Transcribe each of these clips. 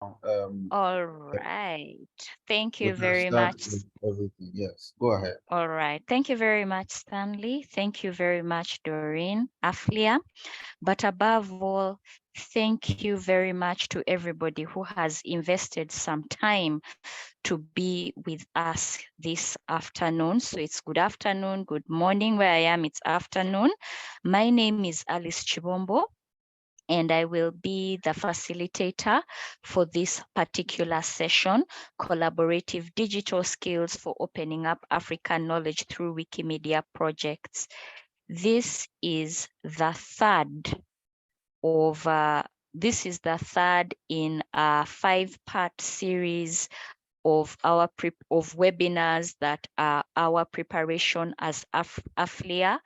All right. Thank we you can very start much. with everything. Yes, go ahead. All right. Thank you very much, Stanley. Thank you very much, Doreen, Aflia. But above all, thank you very much to everybody who has invested some time to be with us this afternoon. So it's good afternoon, good morning. Where I am, it's afternoon. My name is Alice Chibombo, and I will be the facilitator for this particular session, Collaborative Digital Skills for Opening Up African Knowledge through Wikimedia Projects. This is the third of this is the third in a 5-part series of of webinars that are our preparation as AFLIA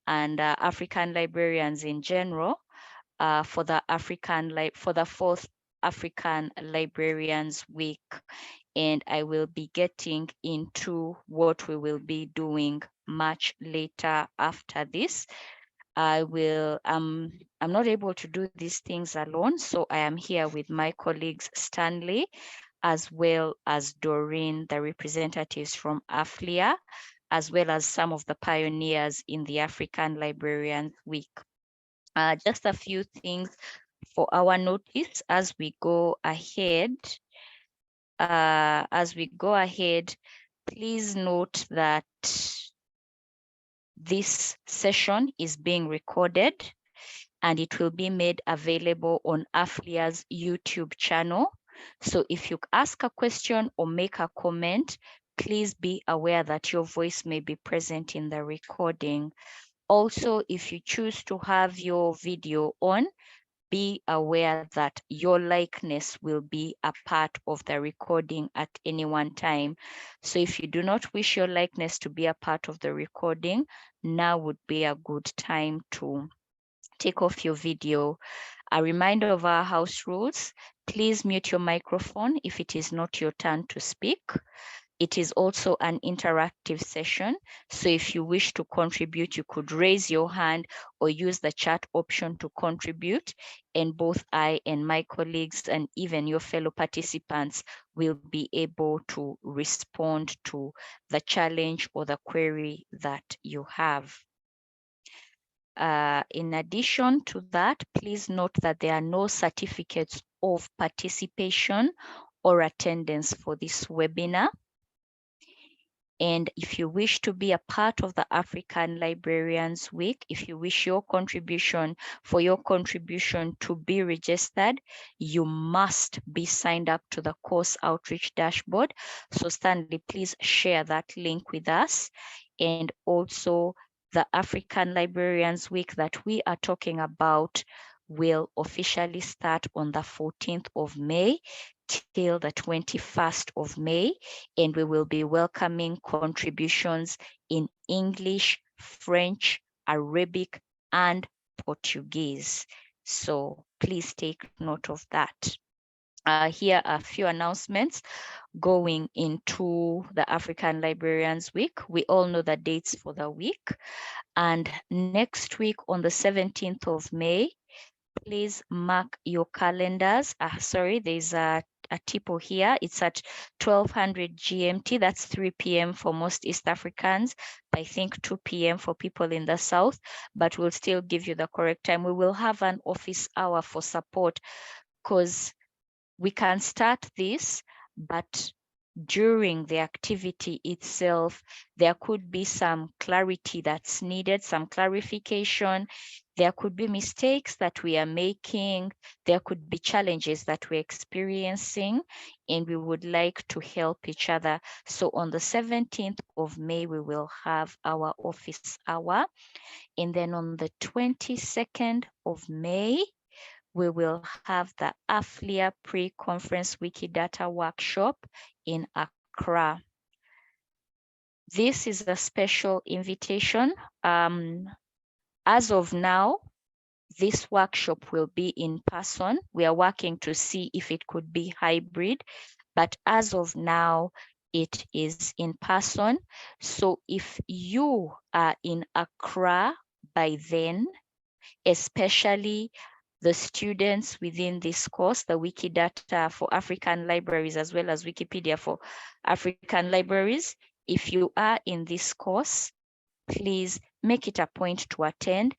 and African librarians in general for the fourth African Librarians Week. And I will be getting into what we will be doing much later after this. I'm not able to do these things alone, so I am here with my colleagues Stanley, as well as Doreen, the representatives from AFLIA, as well as some of the pioneers in the African Librarian Week. Just a few things for our notice as we go ahead. Please note that this session is being recorded and it will be made available on AFLIA's YouTube channel. So if you ask a question or make a comment, please be aware that your voice may be present in the recording. Also, if you choose to have your video on, be aware that your likeness will be a part of the recording at any one time. So if you do not wish your likeness to be a part of the recording, now would be a good time to take off your video. A reminder of our house rules: please mute your microphone if it is not your turn to speak. It is also an interactive session, so if you wish to contribute, you could raise your hand or use the chat option to contribute, and both I and my colleagues and even your fellow participants will be able to respond to the challenge or the query that you have. In addition to that, please note that there are no certificates of participation or attendance for this webinar. And if you wish to be a part of the African Librarians Week, if you wish your contribution to be registered, you must be signed up to the course outreach dashboard. So Stanley, please share that link with us. And also the African Librarians Week that we are talking about will officially start on the 14th of May till the 21st of May, and we will be welcoming contributions in English, French, Arabic, and Portuguese. So please take note of that. Here are a few announcements going into the African Librarians Week. We all know the dates for the week. And next week on the 17th of May, please mark your calendars. Sorry, there's a typo here. It's at 1200 GMT. That's 3 p.m. for most East Africans. I think 2 p.m. for people in the South, but we'll still give you the correct time. We will have an office hour for support because we can start this, but during the activity itself, there could be some clarity that's needed, some clarification. There could be mistakes that we are making. There could be challenges that we're experiencing, and we would like to help each other. So on the 17th of May, we will have our office hour. And then on the 22nd of May, we will have the AFLIA pre-conference Wikidata workshop in Accra. This is a special invitation. As of now, this workshop will be in person. We are working to see if it could be hybrid, but as of now, it is in person. So if you are in Accra by then, especially the students within this course, the Wikidata for African libraries, as well as Wikipedia for African libraries. If you are in this course, please make it a point to attend.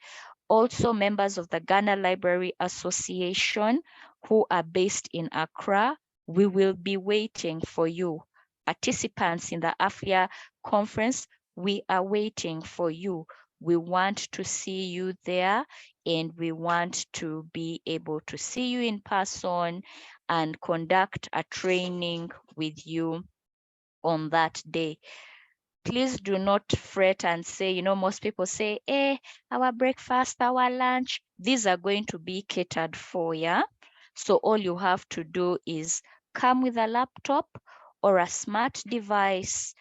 Also, members of the Ghana Library Association who are based in Accra, we will be waiting for you. Participants in the AFLIA conference, we are waiting for you. We want to see you there, and we want to be able to see you in person and conduct a training with you on that day. Please do not fret and say, most people say, our breakfast, our lunch, these are going to be catered for, yeah? So all you have to do is come with a laptop or a smart device,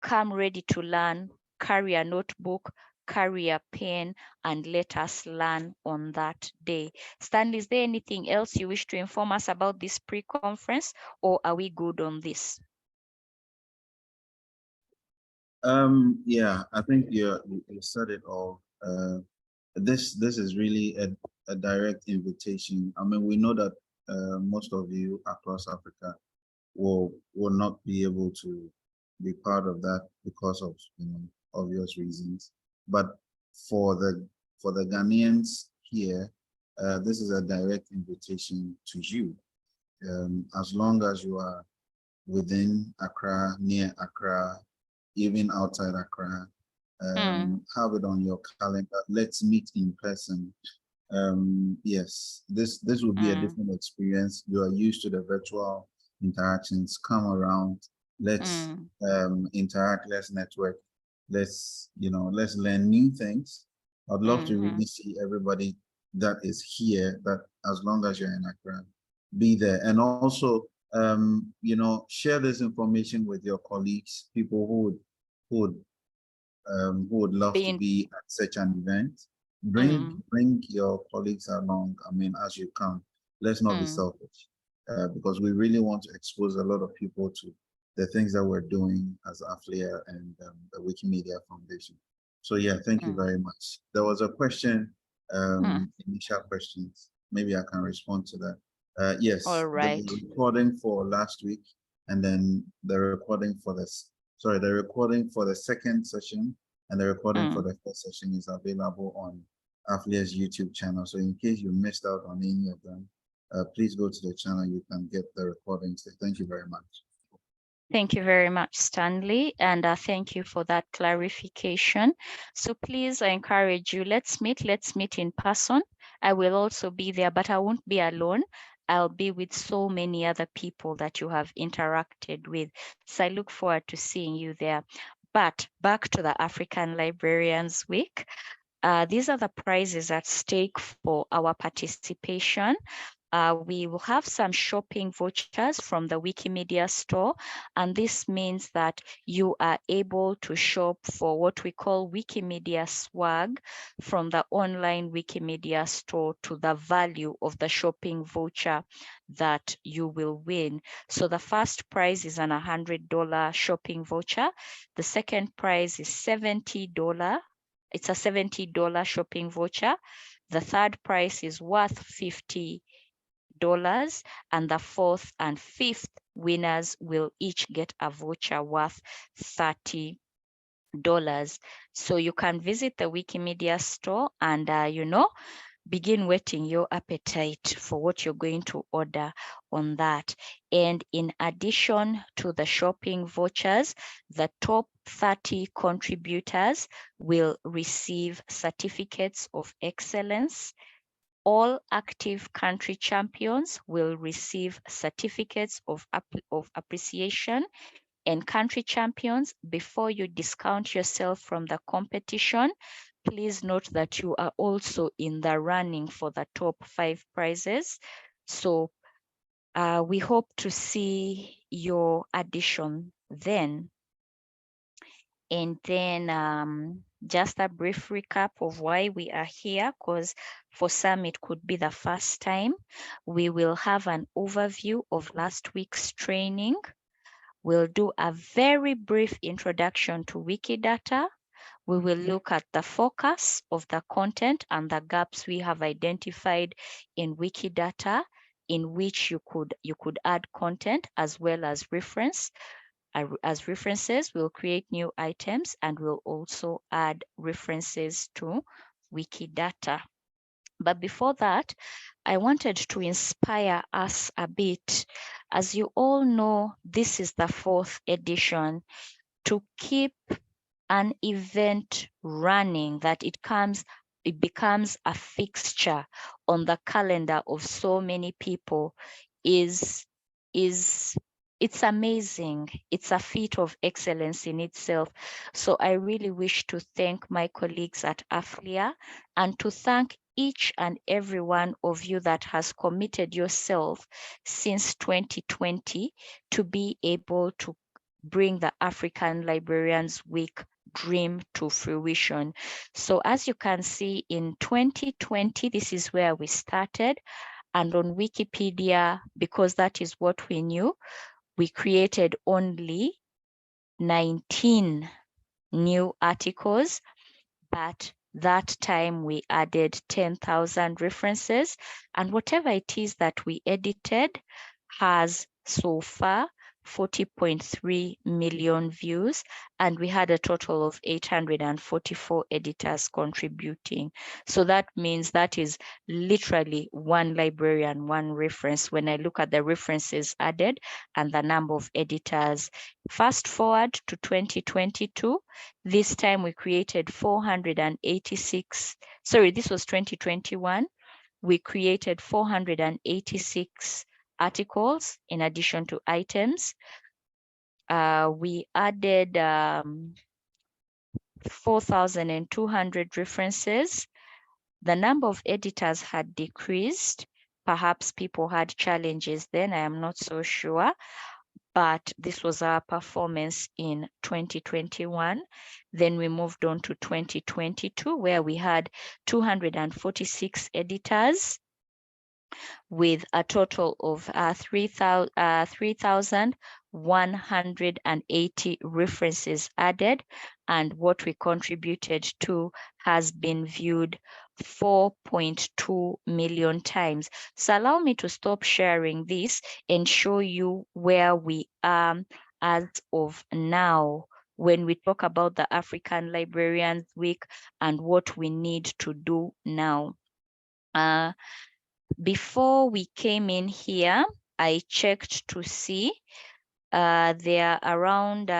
come ready to learn, carry a notebook, carry a pen, and let us learn on that day. Stanley, is there anything else you wish to inform us about this pre-conference, or are we good on this? Yeah, I think you said it all. This is really a direct invitation. I mean, we know that most of you across Africa will not be able to be part of that because of obvious reasons. But for the Ghanaians here, this is a direct invitation to you. As long as you are within Accra, near Accra, even outside Accra, have it on your calendar. Let's meet in person. Yes, this will be a different experience. You are used to the virtual interactions. Come around. Let's interact. Let's network. Let's learn new things. I'd love to really see everybody that is here. That as long as you're in Accra, be there, and also share this information with your colleagues, people who would love to be at such an event. Bring your colleagues along. I mean, as you come, let's not be selfish, because we really want to expose a lot of people to the things that we're doing as AFLIA and the Wikimedia Foundation. So yeah, thank you very much. There was a question, initial questions. Maybe I can respond to that. Yes, All right. the recording for last week, and then the recording for this. Sorry, the recording for the second session and the recording for the first session is available on AFLIA's YouTube channel. So in case you missed out on any of them, please go to the channel. You can get the recordings. So thank you very much. Thank you very much, Stanley, and thank you for that clarification. So please, I encourage you, let's meet in person. I will also be there, but I won't be alone. I'll be with so many other people that you have interacted with. So I look forward to seeing you there. But back to the African Librarians Week. These are the prizes at stake for our participation. We will have some shopping vouchers from the Wikimedia store, and this means that you are able to shop for what we call Wikimedia swag from the online Wikimedia store to the value of the shopping voucher that you will win. So the first prize is an $100 shopping voucher. The second prize is $70. It's a $70 shopping voucher. The third prize is worth $50, and the fourth and fifth winners will each get a voucher worth $30. So you can visit the Wikimedia store and begin whetting your appetite for what you're going to order on that. And in addition to the shopping vouchers, the top 30 contributors will receive certificates of excellence. All active country champions will receive certificates of appreciation. And country champions, before you discount yourself from the competition, please note that you are also in the running for the top 5 prizes. So we hope to see your addition then. And then just a brief recap of why we are here, because for some it could be the first time. We will have an overview of last week's training. We'll do a very brief introduction to Wikidata. we will look at the focus of the content and the gaps we have identified in Wikidata, in which you could add content as well as references. We'll create new items and we'll also add references to Wikidata. But before that, I wanted to inspire us a bit. As you all know, this is the 4th edition. To keep an event running, that it becomes a fixture on the calendar of so many people is it's amazing. It's a feat of excellence in itself. So I really wish to thank my colleagues at AFLIA and to thank each and every one of you that has committed yourself since 2020 to be able to bring the African Librarians Week dream to fruition. So as you can see, in 2020, this is where we started. And on Wikipedia, because that is what we knew, we created only 19 new articles, but that time we added 10,000 references, and whatever it is that we edited has so far 40.3 million views, and we had a total of 844 editors contributing. So that means that is literally one librarian, one reference when I look at the references added and the number of editors. Fast forward to 2022, this time we created 486, sorry, this was 2021. We created 486 articles in addition to items. We added 4,200 references. The number of editors had decreased. Perhaps people had challenges then, I am not so sure. But this was our performance in 2021. Then we moved on to 2022, where we had 246 editors with a total of 3,180 references added, and what we contributed to has been viewed 4.2 million times. So allow me to stop sharing this and show you where we are as of now when we talk about the African Librarians Week and what we need to do now. Before we came in here, I checked to see there are around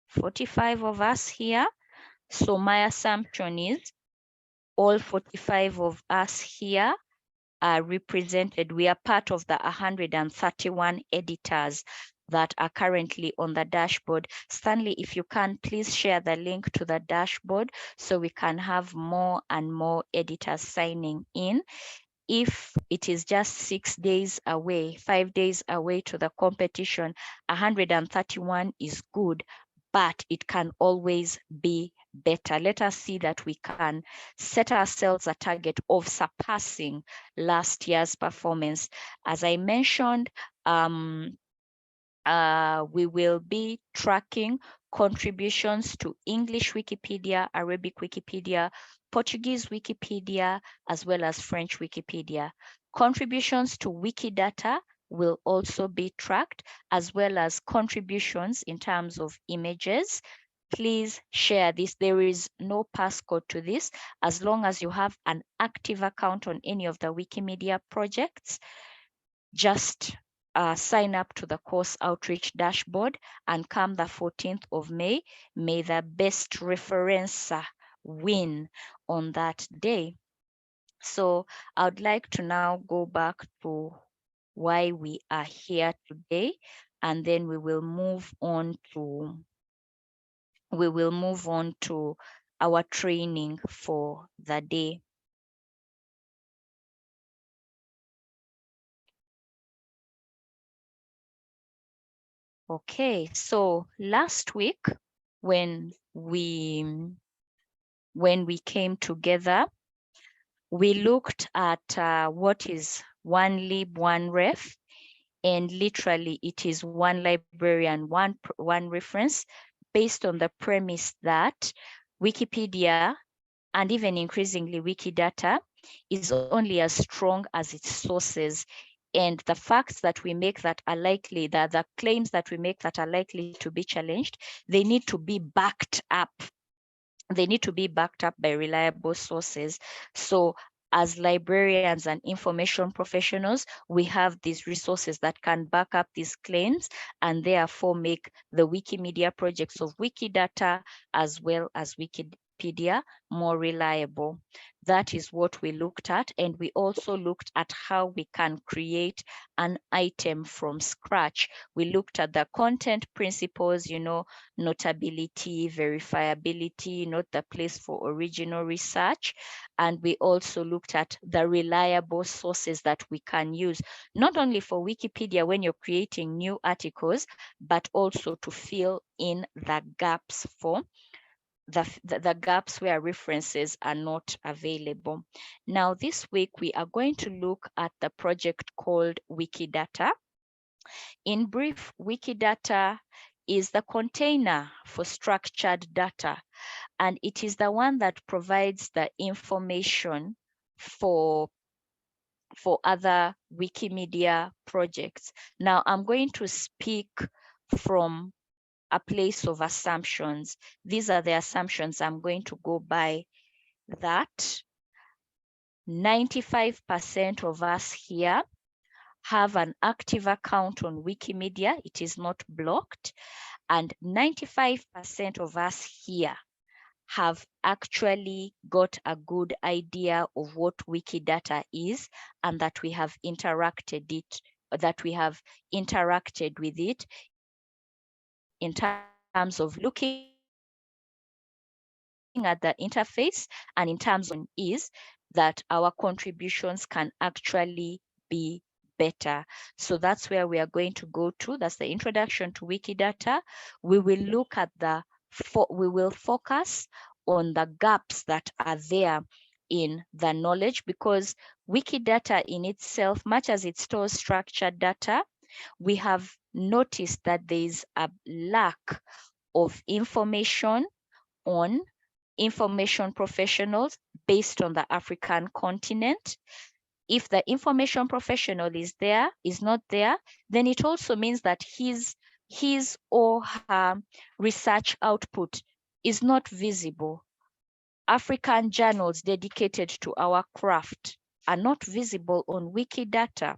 45 of us here. So my assumption is all 45 of us here are represented. We are part of the 131 editors that are currently on the dashboard. Stanley, if you can, please share the link to the dashboard so we can have more and more editors signing in. If it is just 6 days away, 5 days away to the competition, 131 is good, but it can always be better. Let us see that we can set ourselves a target of surpassing last year's performance. As I mentioned, we will be tracking contributions to English Wikipedia, Arabic Wikipedia, Portuguese Wikipedia, as well as French Wikipedia. Contributions to Wikidata will also be tracked, as well as contributions in terms of images. Please share this. There is no passcode to this. As long as you have an active account on any of the Wikimedia projects, just sign up to the course outreach dashboard, and come the 14th of May, may the best referencer win on that day. So I would like to now go back to why we are here today, and then we will move on to our training for the day. Okay, so last week when we came together, we looked at what is one lib, one ref, and literally it is one librarian, one reference based on the premise that Wikipedia, and even increasingly Wikidata, is only as strong as its sources. And the facts that we make that are likely, that the claims that we make that are likely to be challenged, they need to be backed up. They need to be backed up by reliable sources. So as librarians and information professionals, we have these resources that can back up these claims and therefore make the Wikimedia projects of Wikidata as well as Wikipedia more reliable. That is what we looked at. And we also looked at how we can create an item from scratch. We looked at the content principles, notability, verifiability, not the place for original research. And we also looked at the reliable sources that we can use, not only for Wikipedia when you're creating new articles, but also to fill in the gaps for the gaps where references are not available. Now, this week, we are going to look at the project called Wikidata. In brief, Wikidata is the container for structured data, and it is the one that provides the information for other Wikimedia projects. Now, I'm going to speak from a place of assumptions. These are the assumptions I'm going to go by, that 95% of us here have an active account on Wikimedia. It is not blocked. And 95% of us here have actually got a good idea of what Wikidata is, and that we have interacted with it in terms of looking at the interface, and in terms of is that our contributions can actually be better. So that's where we are going to go to. That's the introduction to Wikidata. We will look at we will focus on the gaps that are there in the knowledge, because Wikidata in itself, much as it stores structured data, we have noticed that there is a lack of information on information professionals based on the African continent. If the information professional is not there, then it also means that his or her research output is not visible. African journals dedicated to our craft are not visible on Wikidata.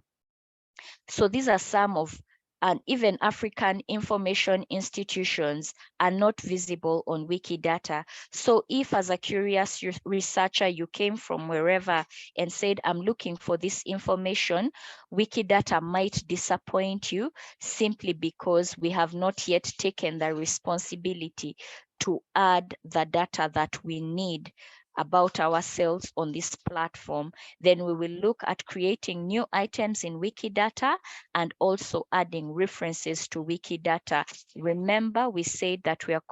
So these are some of, and even African information institutions are not visible on Wikidata. So if as a curious researcher, you came from wherever and said, I'm looking for this information, Wikidata might disappoint you simply because we have not yet taken the responsibility to add the data that we need about ourselves on this platform. Then we will look at creating new items in Wikidata and also adding references to Wikidata. Remember, we said that we are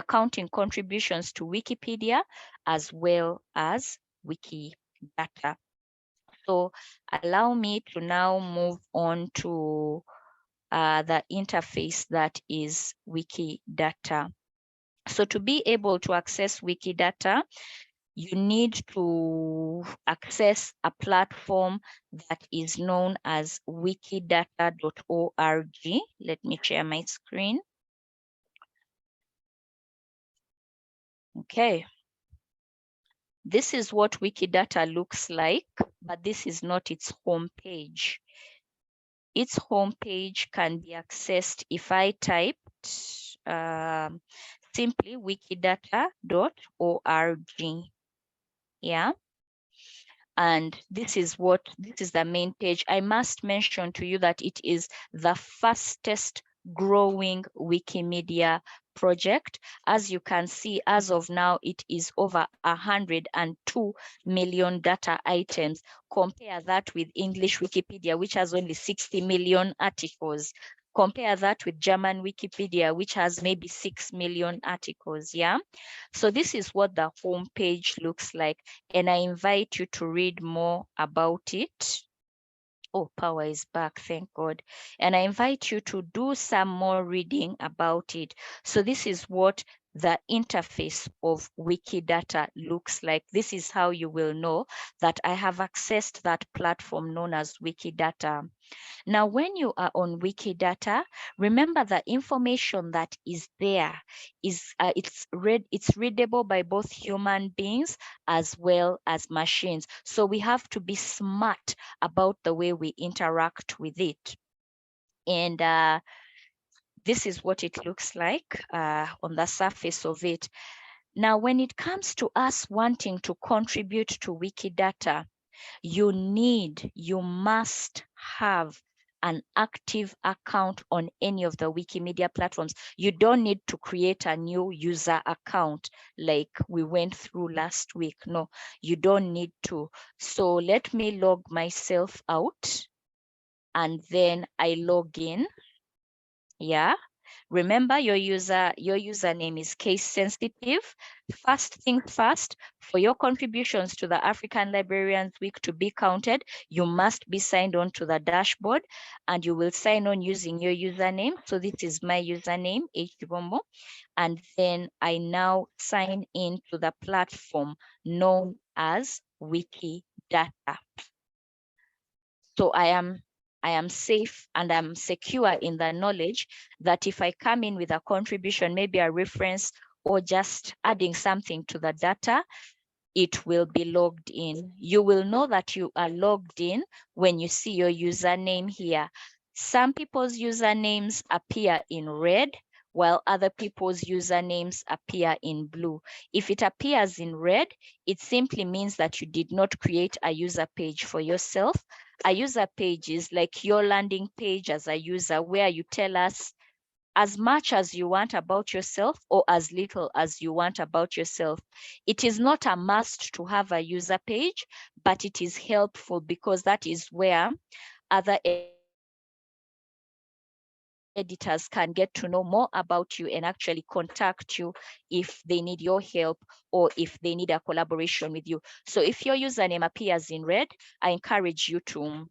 counting contributions to Wikipedia as well as Wikidata. So allow me to now move on to the interface that is Wikidata. So to be able to access Wikidata, you need to access a platform that is known as wikidata.org. Let me share my screen. Okay. This is what Wikidata looks like, but this is not its homepage. Its homepage can be accessed if I typed simply wikidata.org. Yeah. And this is the main page. I must mention to you that it is the fastest growing Wikimedia project. As you can see, as of now, it is over 102 million data items. Compare that with English Wikipedia, which has only 60 million articles. Compare that with German Wikipedia, which has maybe 6 million articles. Yeah. So this is what the homepage looks like, and I invite you to read more about it. Oh, power is back, thank God. And I invite you to do some more reading about it. So this is what the interface of Wikidata looks like. This is how you will know that I have accessed that platform known as Wikidata. Now, when you are on Wikidata, remember the information that is there is it's readable by both human beings as well as machines. So we have to be smart about the way we interact with it. And this is what it looks like on the surface of it. Now, when it comes to us wanting to contribute to Wikidata, you must have an active account on any of the Wikimedia platforms. You don't need to create a new user account like we went through last week. No, you don't need to. So let me log myself out and then I log in. Yeah. Remember your username is case sensitive. First things first, for your contributions to the African Librarians Week to be counted, you must be signed on to the dashboard and you will sign on using your username. So this is my username, Hbombo. And then I now sign in to the platform known as Wikidata. So I am safe and I'm secure in the knowledge that if I come in with a contribution, maybe a reference or just adding something to the data, it will be logged in. You will know that you are logged in when you see your username here. Some people's usernames appear in red, while other people's usernames appear in blue. If it appears in red, it simply means that you did not create a user page for yourself. A user page is like your landing page as a user where you tell us as much as you want about yourself or as little as you want about yourself. It is not a must to have a user page, but it is helpful because that is where other editors can get to know more about you and actually contact you if they need your help or if they need a collaboration with you. So if your username appears in red, I encourage you to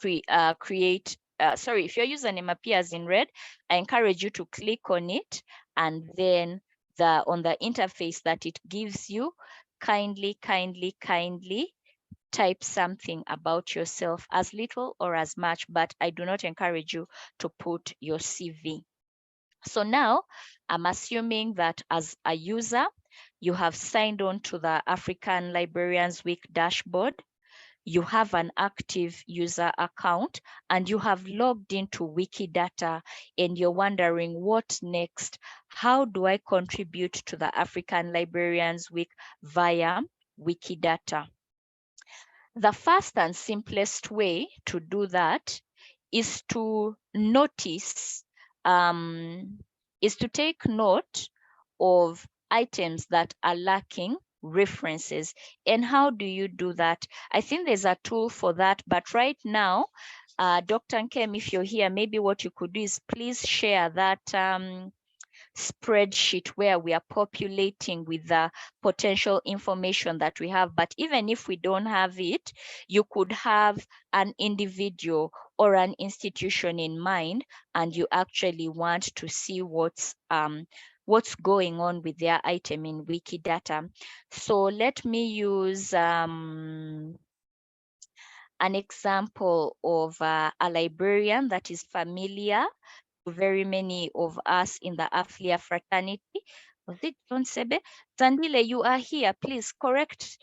if your username appears in red, I encourage you to click on it and then on the interface that it gives you, kindly type something about yourself, as little or as much, but I do not encourage you to put your CV. So now I'm assuming that as a user, you have signed on to the African Librarians Week dashboard. You have an active user account and you have logged into Wikidata and you're wondering what next? How do I contribute to the African Librarians Week via Wikidata? The first and simplest way to do that is to notice, is to take note of items that are lacking references. And how do you do that? I think there's a tool for that, but right now, Dr. Nkem, if you're here, maybe what you could do is please share that spreadsheet where we are populating with the potential information that we have. But even if we don't have it, you could have an individual or an institution in mind, and you actually want to see what's going on with their item in Wikidata. So let me use an example of a librarian that is familiar to very many of us in the Aflia fraternity. Was it John Sebe? Zandile, you are here. Please correct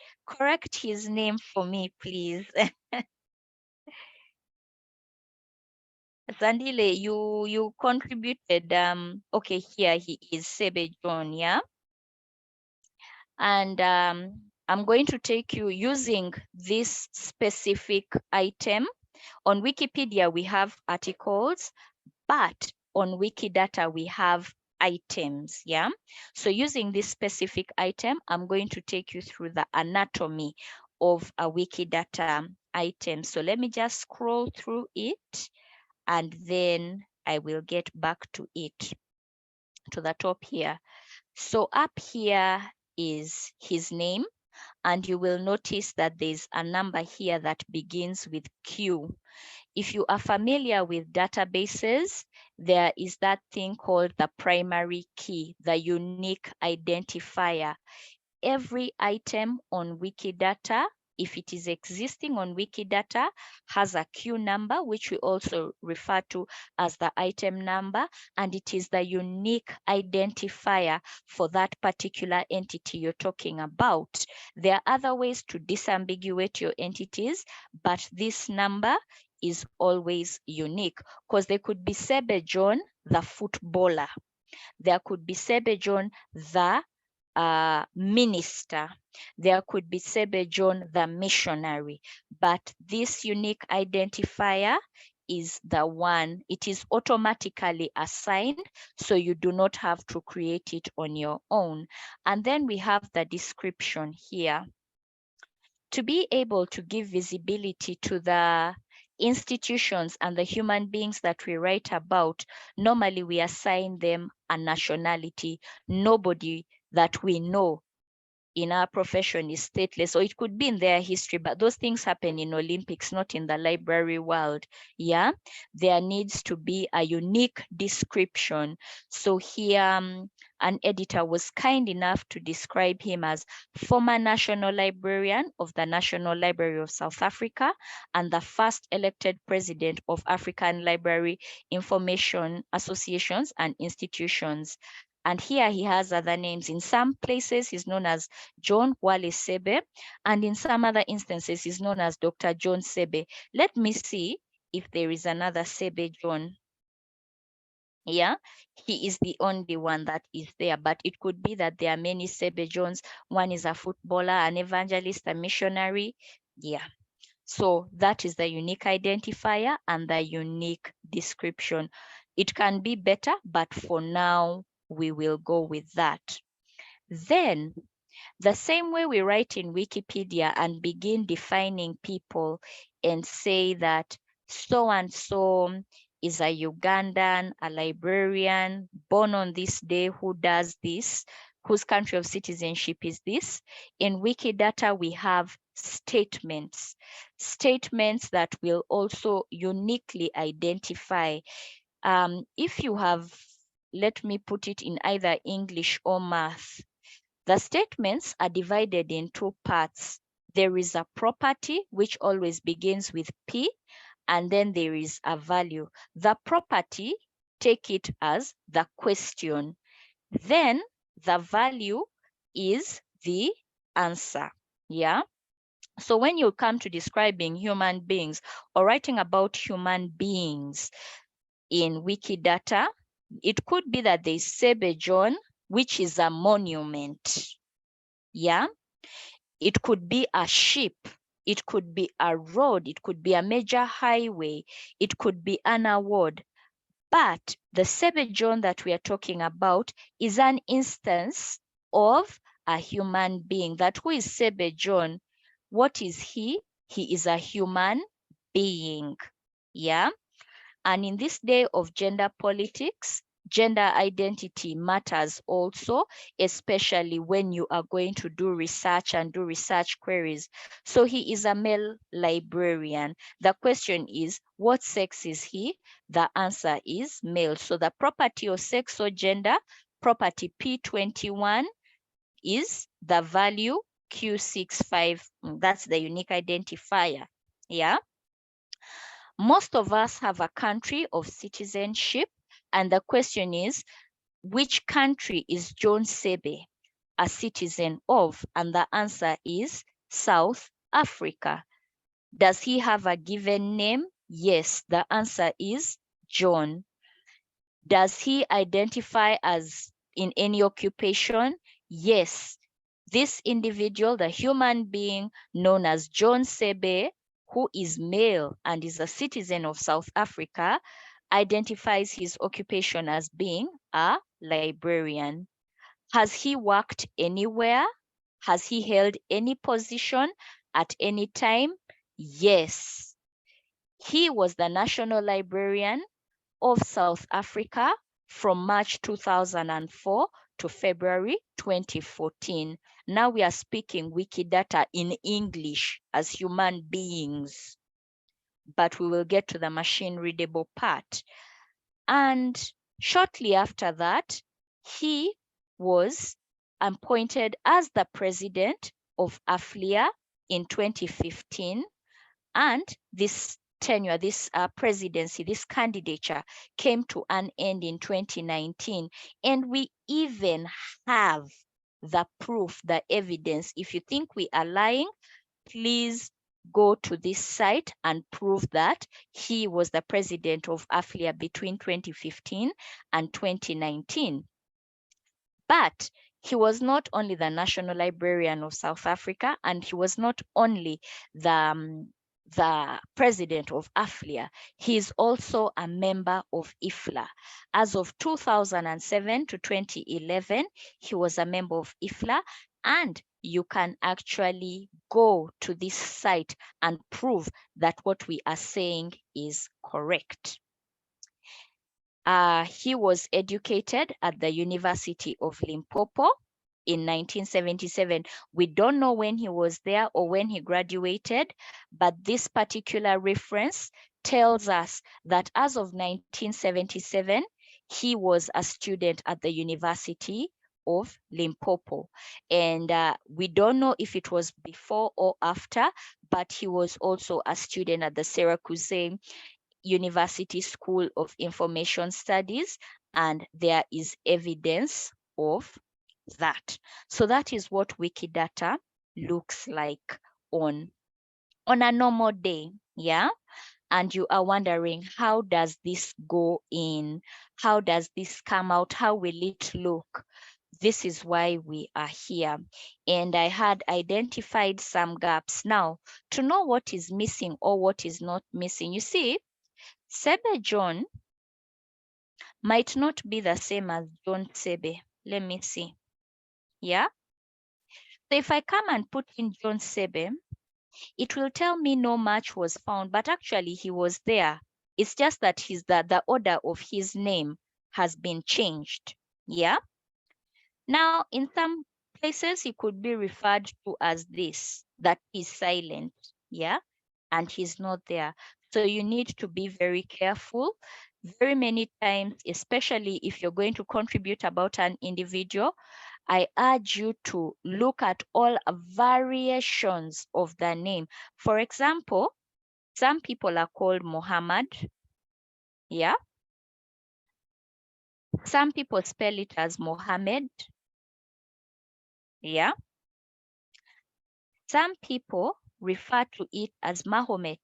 his name for me, please. Zandile, you contributed. Okay, here he is, Sebe John, yeah. And I'm going to take you using this specific item. On Wikipedia, we have articles, but on Wikidata, we have items, yeah? So using this specific item, I'm going to take you through the anatomy of a Wikidata item. So let me just scroll through it, and then I will get back to it, to the top here. So up here is his name. and you will notice that there's a number here that begins with Q. If you are familiar with databases, there is that thing called the primary key, the unique identifier. Every item on Wikidata, if it is existing on Wikidata, has a Q number, which we also refer to as the item number, and it is the unique identifier for that particular entity you're talking about. There are other ways to disambiguate your entities, but this number is always unique, because there could be Sebe John, the footballer. There could be Sebe John, the minister. There could be Sebe John, the missionary. But this unique identifier is the one, it is automatically assigned, so you do not have to create it on your own. And then we have the description here. To be able to give visibility to the institutions and the human beings that we write about, normally we assign them a nationality. Nobody that we know in our profession is stateless, so it could be in their history, but those things happen in Olympics, not in the library world. Yeah, there needs to be a unique description. So here, an editor was kind enough to describe him as former national librarian of the National Library of South Africa and the first elected president of African Library Information Associations and Institutions. And here he has other names. In some places, he's known as John Wale Sebe, and in some other instances, he's known as Dr. John Sebe. Let me see if there is another Sebe John. Yeah, he is the only one that is there, but it could be that there are many Sebe Johns. One is a footballer, an evangelist, a missionary. Yeah. So that is the unique identifier and the unique description. It can be better, but for now, we will go with that. Then, the same way we write in Wikipedia and begin defining people and say that so-and-so is a Ugandan, a librarian, born on this day, who does this, whose country of citizenship is this. In Wikidata, we have statements that will also uniquely identify. If you have, let me put it in either English or math, the statements are divided in two parts. There is a property, which always begins with P, and then there is a value. The property, take it as the question. Then the value is the answer. Yeah. So when you come to describing human beings or writing about human beings in Wikidata, it could be that there is Sebe John, which is a monument. Yeah, it could be a ship, it could be a road, it could be a major highway, it could be an award. But the Sebe John that we are talking about is an instance of a human being. That who is Sebe John? What is he? He is a human being. Yeah. And in this day of gender politics, gender identity matters also, especially when you are going to do research and do research queries. So he is a male librarian. The question is, what sex is he? The answer is male. So the property of sex or gender, property P21, is the value Q65. That's the unique identifier. Yeah. Most of us have a country of citizenship, and the question is, which country is John Sebe a citizen of? And the answer is South Africa. Does he have a given name? Yes, the answer is John. Does he identify as in any occupation? Yes. This individual, the human being known as John Sebe, who is male and is a citizen of South Africa, identifies his occupation as being a librarian. Has he worked anywhere? Has he held any position at any time? Yes. He was the national librarian of South Africa from March 2004 to February 2014. Now we are speaking Wikidata in English as human beings, but we will get to the machine readable part. And shortly after that, he was appointed as the president of AFLIA in 2015. And this tenure, this presidency, this candidature came to an end in 2019. And we even have the proof, the evidence. If you think we are lying, please go to this site and prove that he was the president of AFLIA between 2015 and 2019. But he was not only the National Librarian of South Africa, and he was not only the president of AFLIA, he is also a member of IFLA. As of 2007 to 2011, he was a member of IFLA, and you can actually go to this site and prove that what we are saying is correct. He was educated at the University of Limpopo in 1977. We don't know when he was there or when he graduated, but this particular reference tells us that as of 1977, he was a student at the University of Limpopo. And we don't know if it was before or after, but he was also a student at the Syracuse University School of Information Studies, and there is evidence of that. So that is what Wikidata looks like on a normal day, yeah? And you are wondering, how does this go in? How does this come out? How will it look? This is why we are here. And I had identified some gaps. Now, to know what is missing or what is not missing, you see, Sebe John might not be the same as John Sebe. Let me see. Yeah. So if I come and put in John Sebe, it will tell me no match was found, but actually he was there. It's just that the order of his name has been changed. Yeah. Now, in some places, he could be referred to as this, that is silent. Yeah. And he's not there. So you need to be very careful. Very many times, especially if you're going to contribute about an individual, I urge you to look at all variations of the name. For example, some people are called Muhammad. Yeah. Some people spell it as Mohammed. Yeah. Some people refer to it as Mahomet.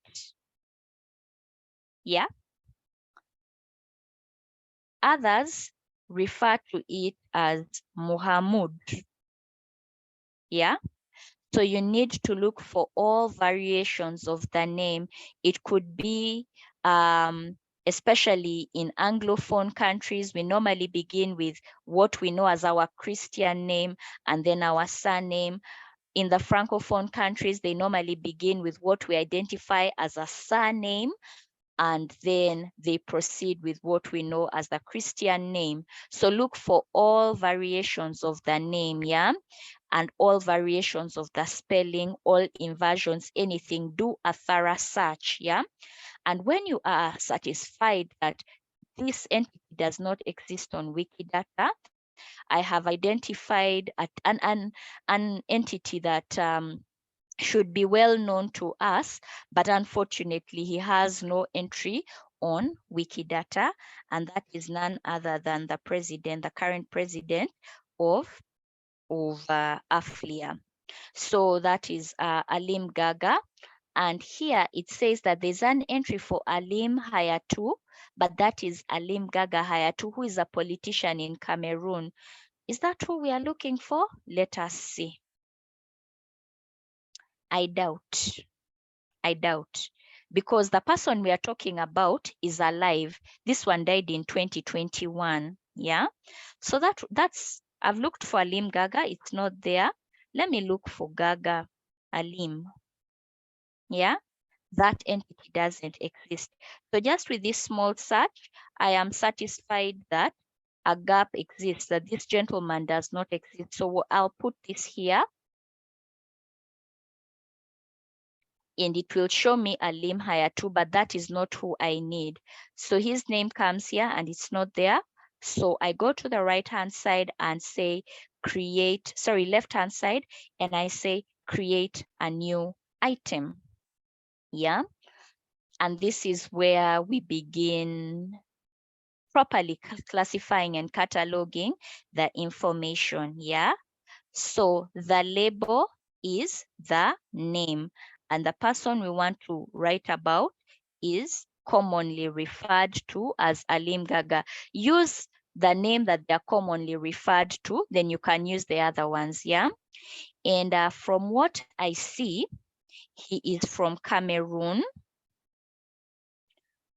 Yeah. Others refer to it as Muhammad. Yeah. So you need to look for all variations of the name. It could be, especially in Anglophone countries, we normally begin with what we know as our Christian name and then our surname. In the Francophone countries, they normally begin with what we identify as a surname, and then they proceed with what we know as the Christian name. So look for all variations of the name, yeah? And all variations of the spelling, all inversions, anything, do a thorough search, yeah? And when you are satisfied that this entity does not exist on Wikidata, I have identified an entity that should be well known to us, but unfortunately he has no entry on Wikidata, and that is none other than the president, the current president of AFLIA. So that is Alim Gaga. And here it says that there's an entry for Alim Hayatu, but that is Alim Gaga Hayatu, who is a politician in Cameroon. Is that who we are looking for? Let us see. I doubt, because the person we are talking about is alive. This one died in 2021, yeah? So that's, I've looked for Alim Gaga, it's not there. Let me look for Gaga Alim, yeah? That entity doesn't exist. So just with this small search, I am satisfied that a gap exists, that this gentleman does not exist. So I'll put this here and it will show me Alim Hayatu, but that is not who I need. So his name comes here and it's not there. So I go to the right-hand side and say left-hand side, and I say create a new item. Yeah. And this is where we begin properly classifying and cataloging the information. Yeah. So the label is the name, and the person we want to write about is commonly referred to as Alim Gaga. Use the name that they're commonly referred to, then you can use the other ones, yeah? And from what I see, he is from Cameroon.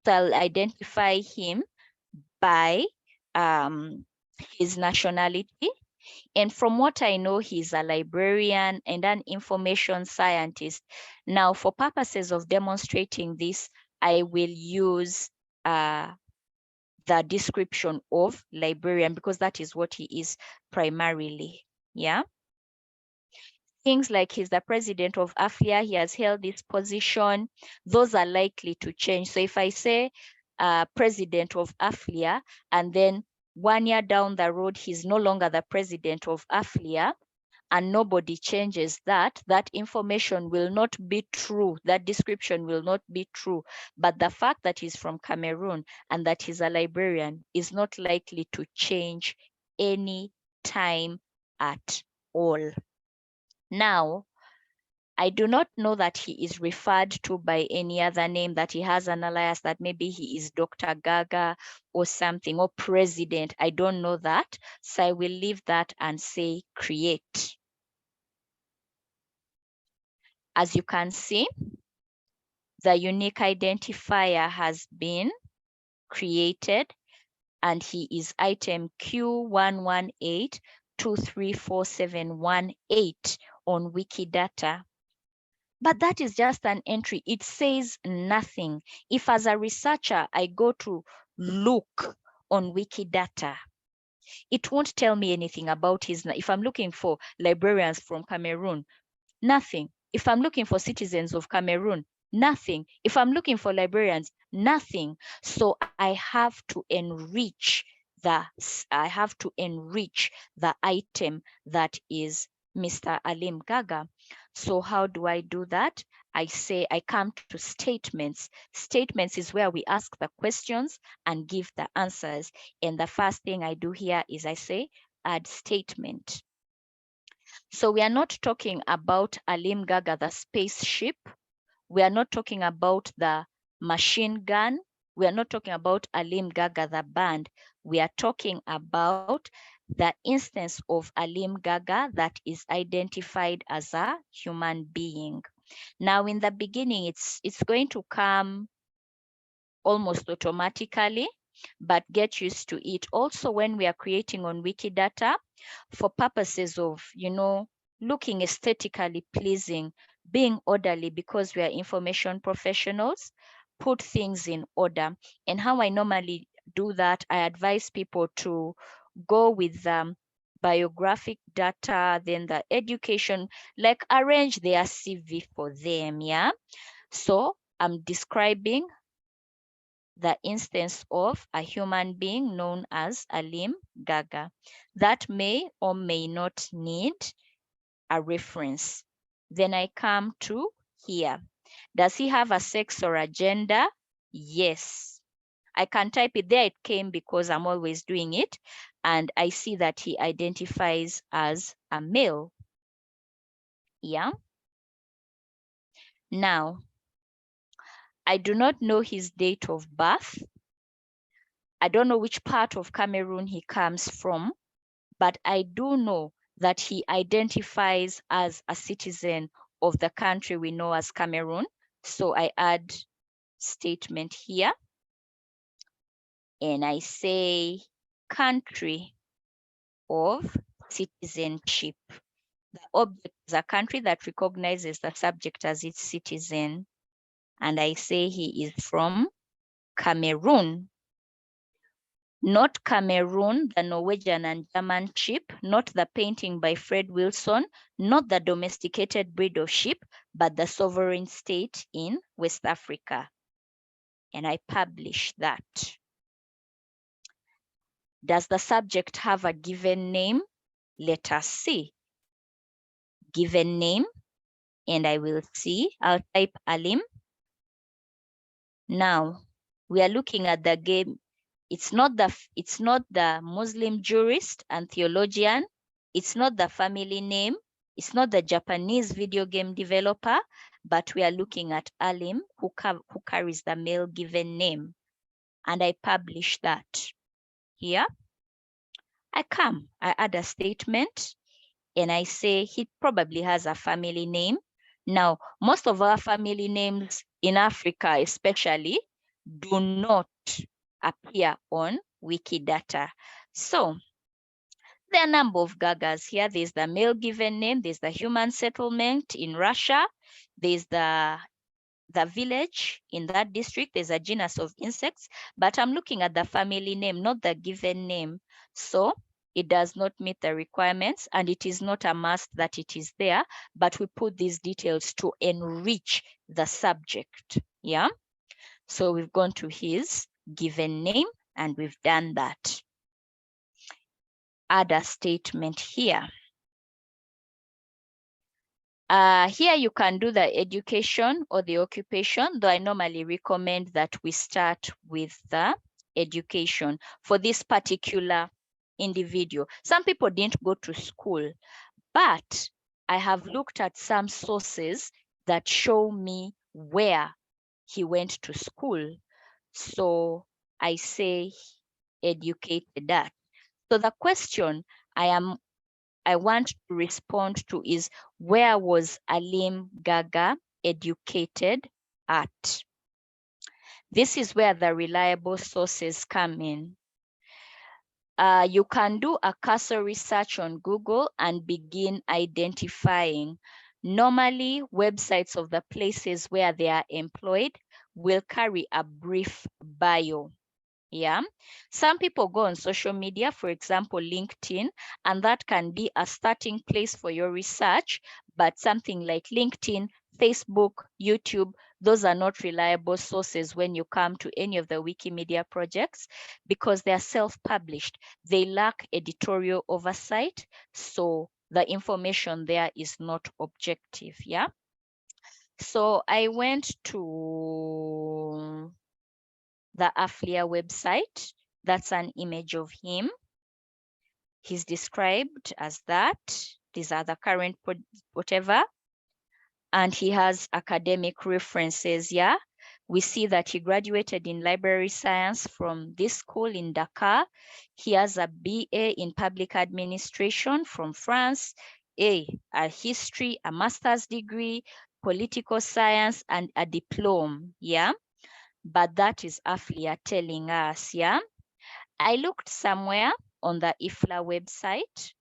So I'll identify him by his nationality. And from what I know, he's a librarian and an information scientist. Now, for purposes of demonstrating this, I will use the description of librarian because that is what he is primarily. Yeah. Things like he's the president of AFLIA, he has held this position, those are likely to change. So if I say president of AFLIA, and then 1 year down the road, he's no longer the president of AFLIA, and nobody changes that, that information will not be true. That description will not be true. But the fact that he's from Cameroon and that he's a librarian is not likely to change any time at all. Now, I do not know that he is referred to by any other name, that he has an alias, that maybe he is Dr. Gaga or something, or president. I don't know that. So I will leave that and say create. As you can see, the unique identifier has been created, and he is item Q118234718 on Wikidata. But that is just an entry. It says nothing. If as a researcher, I go to look on Wikidata, it won't tell me anything about his, if I'm looking for librarians from Cameroon, nothing. If I'm looking for citizens of Cameroon, nothing. If I'm looking for librarians, nothing. So I have to enrich the item that is Mr. Alim Gaga. So how do I do that? I come to statements. Statements is where we ask the questions and give the answers. And the first thing I do here is I say add statement. So we are not talking about Alim Gaga, the spaceship. We are not talking about the machine gun. We are not talking about Alim Gaga, the band. We are talking about the instance of Alim Gaga that is identified as a human being. Now, in the beginning, it's going to come almost automatically, but get used to it. Also, when we are creating on Wikidata, for purposes of, looking aesthetically pleasing, being orderly, because we are information professionals, put things in order. And how I normally do that, I advise people to go with biographic data, then the education, like arrange their CV for them, yeah? So I'm describing the instance of a human being known as Alim Gaga. That may or may not need a reference. Then I come to here. Does he have a sex or a gender? Yes. I can type it there. It came because I'm always doing it. And I see that he identifies as a male. Yeah. Now, I do not know his date of birth. I don't know which part of Cameroon he comes from, but I do know that he identifies as a citizen of the country we know as Cameroon. So I add statement here, and I say country of citizenship. The object is a country that recognizes the subject as its citizen. And I say he is from Cameroon. Not Cameroon, the Norwegian and German sheep, not the painting by Fred Wilson, not the domesticated breed of sheep, but the sovereign state in West Africa. And I publish that. Does the subject have a given name? Let us see. Given name, and I will see, I'll type Alim. Now, we are looking at the game. It's not the Muslim jurist and theologian. It's not the family name. It's not the Japanese video game developer, but we are looking at Alim, who carries the male given name. And I publish that here. I add a statement, and I say he probably has a family name. Now, most of our family names in Africa especially do not appear on Wikidata. So there are a number of gagas here. There's the male given name, there's the human settlement in Russia, there's the village in that district, there's a genus of insects, but I'm looking at the family name, not the given name. So it does not meet the requirements, and it is not a must that it is there, but we put these details to enrich the subject. Yeah. So we've gone to his given name and we've done that. Add a statement here. Here you can do the education or the occupation, though I normally recommend that we start with the education for this particular individual. Some people didn't go to school, but I have looked at some sources that show me where he went to school. So I say educated at. So the question I want to respond to is, where was Alim Gaga educated at? This is where the reliable sources come in. You can do a cursory search on Google and begin identifying. Normally, websites of the places where they are employed will carry a brief bio. Yeah, some people go on social media, for example, LinkedIn, and that can be a starting place for your research, but something like LinkedIn, Facebook, YouTube, those are not reliable sources when you come to any of the Wikimedia projects because they are self-published. They lack editorial oversight, so the information there is not objective, yeah? So I went to the AFLIA website. That's an image of him. He's described as that. These are the current whatever. And he has academic references, yeah? We see that he graduated in library science from this school in Dakar. He has a BA in public administration from France, a history, a master's degree, political science, and a diploma, yeah? But that is AFLIA telling us, yeah? I looked somewhere on the IFLA website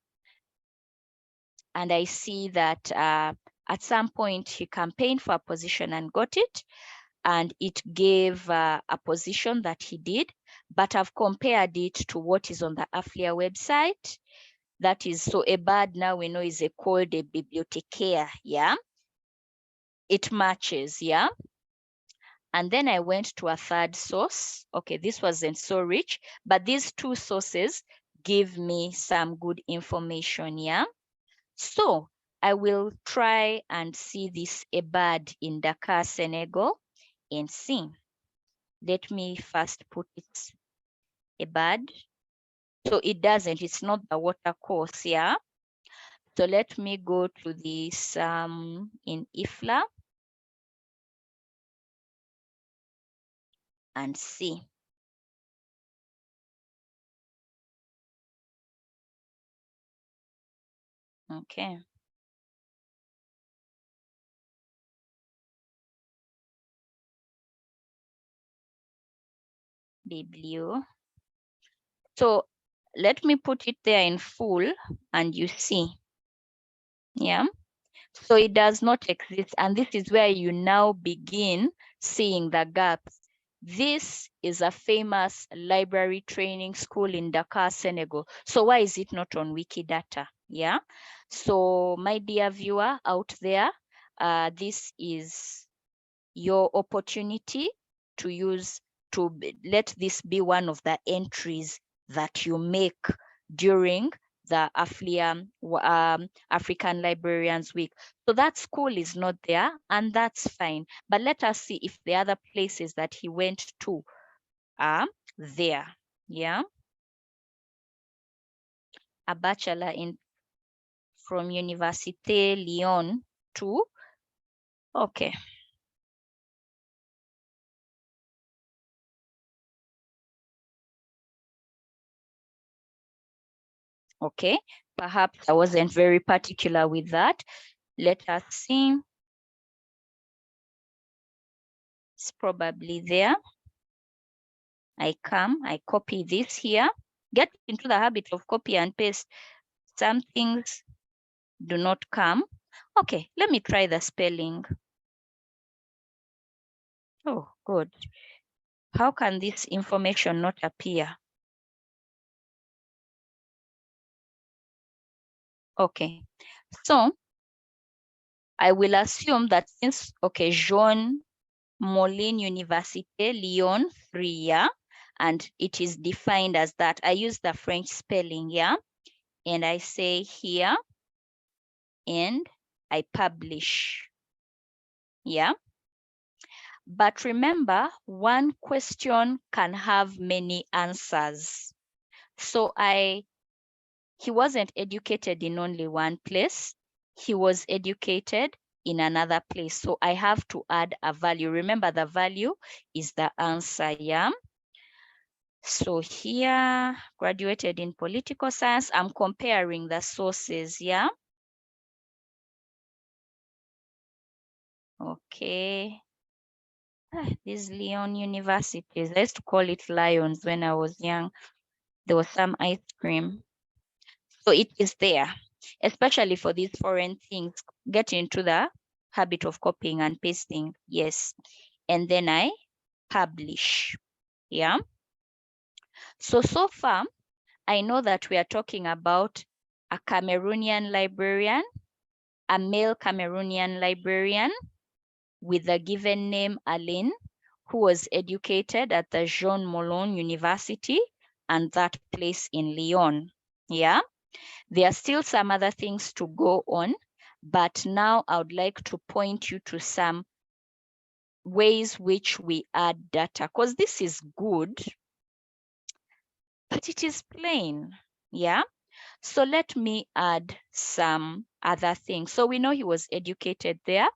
and I see that at some point he campaigned for a position and got it, and it gave a position that he did, but I've compared it to what is on the AFLIA website. That is, so a bird now we know is called a bibliotecaire, yeah? It matches, yeah? And then I went to a third source. Okay, this wasn't so rich, but these two sources give me some good information, yeah? So I will try and see this EBAD in Dakar, Senegal, and see. Let me first put it EBAD. So it doesn't, it's not the water course, yeah? So let me go to this in IFLA and see. Okay. Biblio. So let me put it there in full and you see. Yeah. So it does not exist. And this is where you now begin seeing the gaps. This is a famous library training school in Dakar, Senegal. So why is it not on Wikidata? Yeah. So my dear viewer out there, this is your opportunity to let this be one of the entries that you make during the African Librarians Week. So that school is not there, and that's fine. But let us see if the other places that he went to are there. Yeah. A bachelor from Université Lyon too. Okay. Okay, perhaps I wasn't very particular with that. Let us see. It's probably there. I copy this here. Get into the habit of copy and paste. Some things do not come. Okay, let me try the spelling. Oh, good. How can this information not appear? Okay, so I will assume that since, okay, Jean Moulin Université Lyon 3, yeah, and it is defined as that. I use the French spelling, yeah, and I say here, and I publish, yeah. But remember, one question can have many answers. So he wasn't educated in only one place. He was educated in another place. So I have to add a value. Remember, the value is the answer, yeah. So here, graduated in political science. I'm comparing the sources, yeah. Okay. These Lyon universities, I used to call it Lions when I was young. There was some ice cream. So it is there, especially for these foreign things. Get into the habit of copying and pasting, yes. And then I publish, yeah. So far, I know that we are talking about a Cameroonian librarian, a male Cameroonian librarian with the given name Alain, who was educated at the Jean Moulin University and that place in Lyon. Yeah, there are still some other things to go on, but now I would like to point you to some ways which we add data, because this is good, but it is plain. Yeah. So let me add some other things. So we know he was educated there,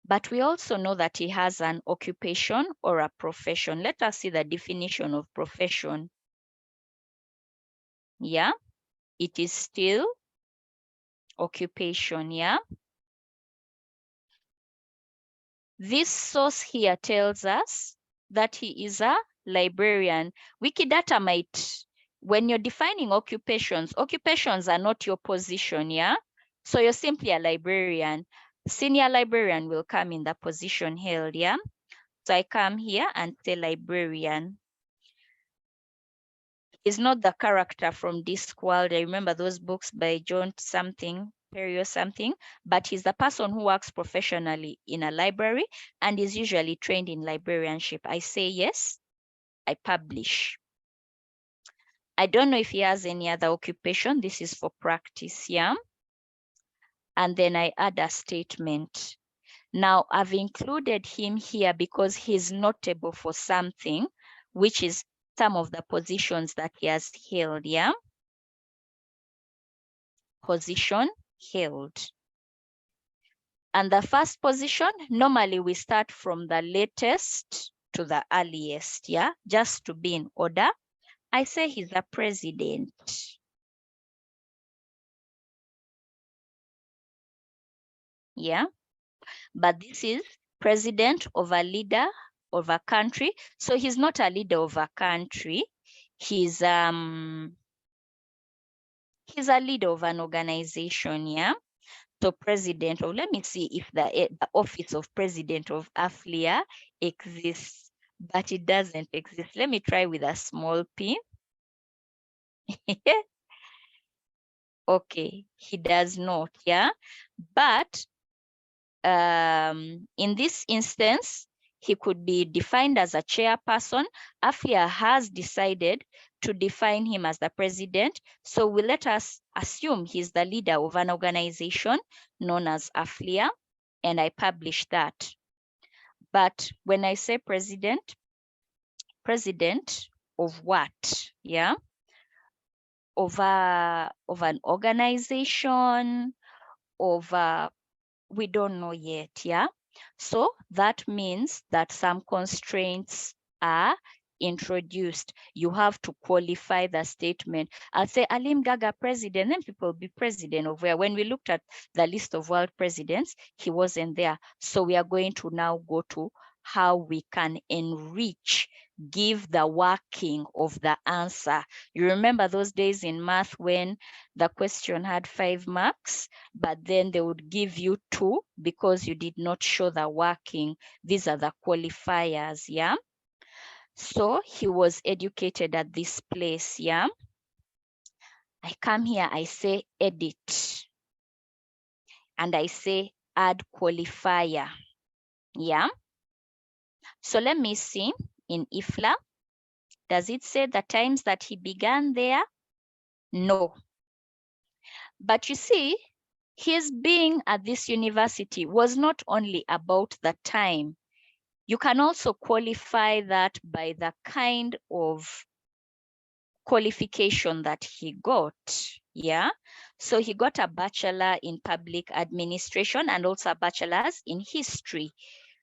but we also know that he has an occupation or a profession. Let us see the definition of profession. Yeah, it is still occupation, yeah. This source here tells us that he is a librarian. Wikidata might, when you're defining occupations are not your position, yeah? So you're simply a librarian. Senior librarian will come in the position held, yeah? So I come here and say librarian. He's not the character from Discworld. I remember those books by John something, Perry or something, but he's the person who works professionally in a library and is usually trained in librarianship. I say yes, I publish. I don't know if he has any other occupation. This is for practice, yeah? And then I add a statement. Now I've included him here because he's notable for something, which is some of the positions that he has held, yeah? Position held. And the first position, normally we start from the latest to the earliest, yeah? Just to be in order. I say he's a president. Yeah, but this is president of a leader of a country. So he's not a leader of a country. He's a leader of an organization, yeah? So president of, let me see if the office of president of AFLIA exists, but it doesn't exist. Let me try with a small p. Okay, he does not, yeah? But in this instance, he could be defined as a chairperson. AFLIA has decided to define him as the president. So we let us assume he's the leader of an organization known as AFLIA, and I publish that. But when I say president of what? Yeah. Of an organization, we don't know yet, yeah? So that means that some constraints are introduced. You have to qualify the statement. I'll say Alim Gaga president, then people will be president of where. When we looked at the list of world presidents, he wasn't there. So we are going to now go to how we can enrich, give the working of the answer. You remember those days in math when the question had 5 marks, but then they would give you 2 because you did not show the working. These are the qualifiers, yeah? So he was educated at this place, yeah? I come here, I say edit, and I say add qualifier, yeah? So let me see in IFLA, does it say the times that he began there? No. But you see, his being at this university was not only about the time. You can also qualify that by the kind of qualification that he got, yeah? So he got a bachelor in public administration and also a bachelor's in history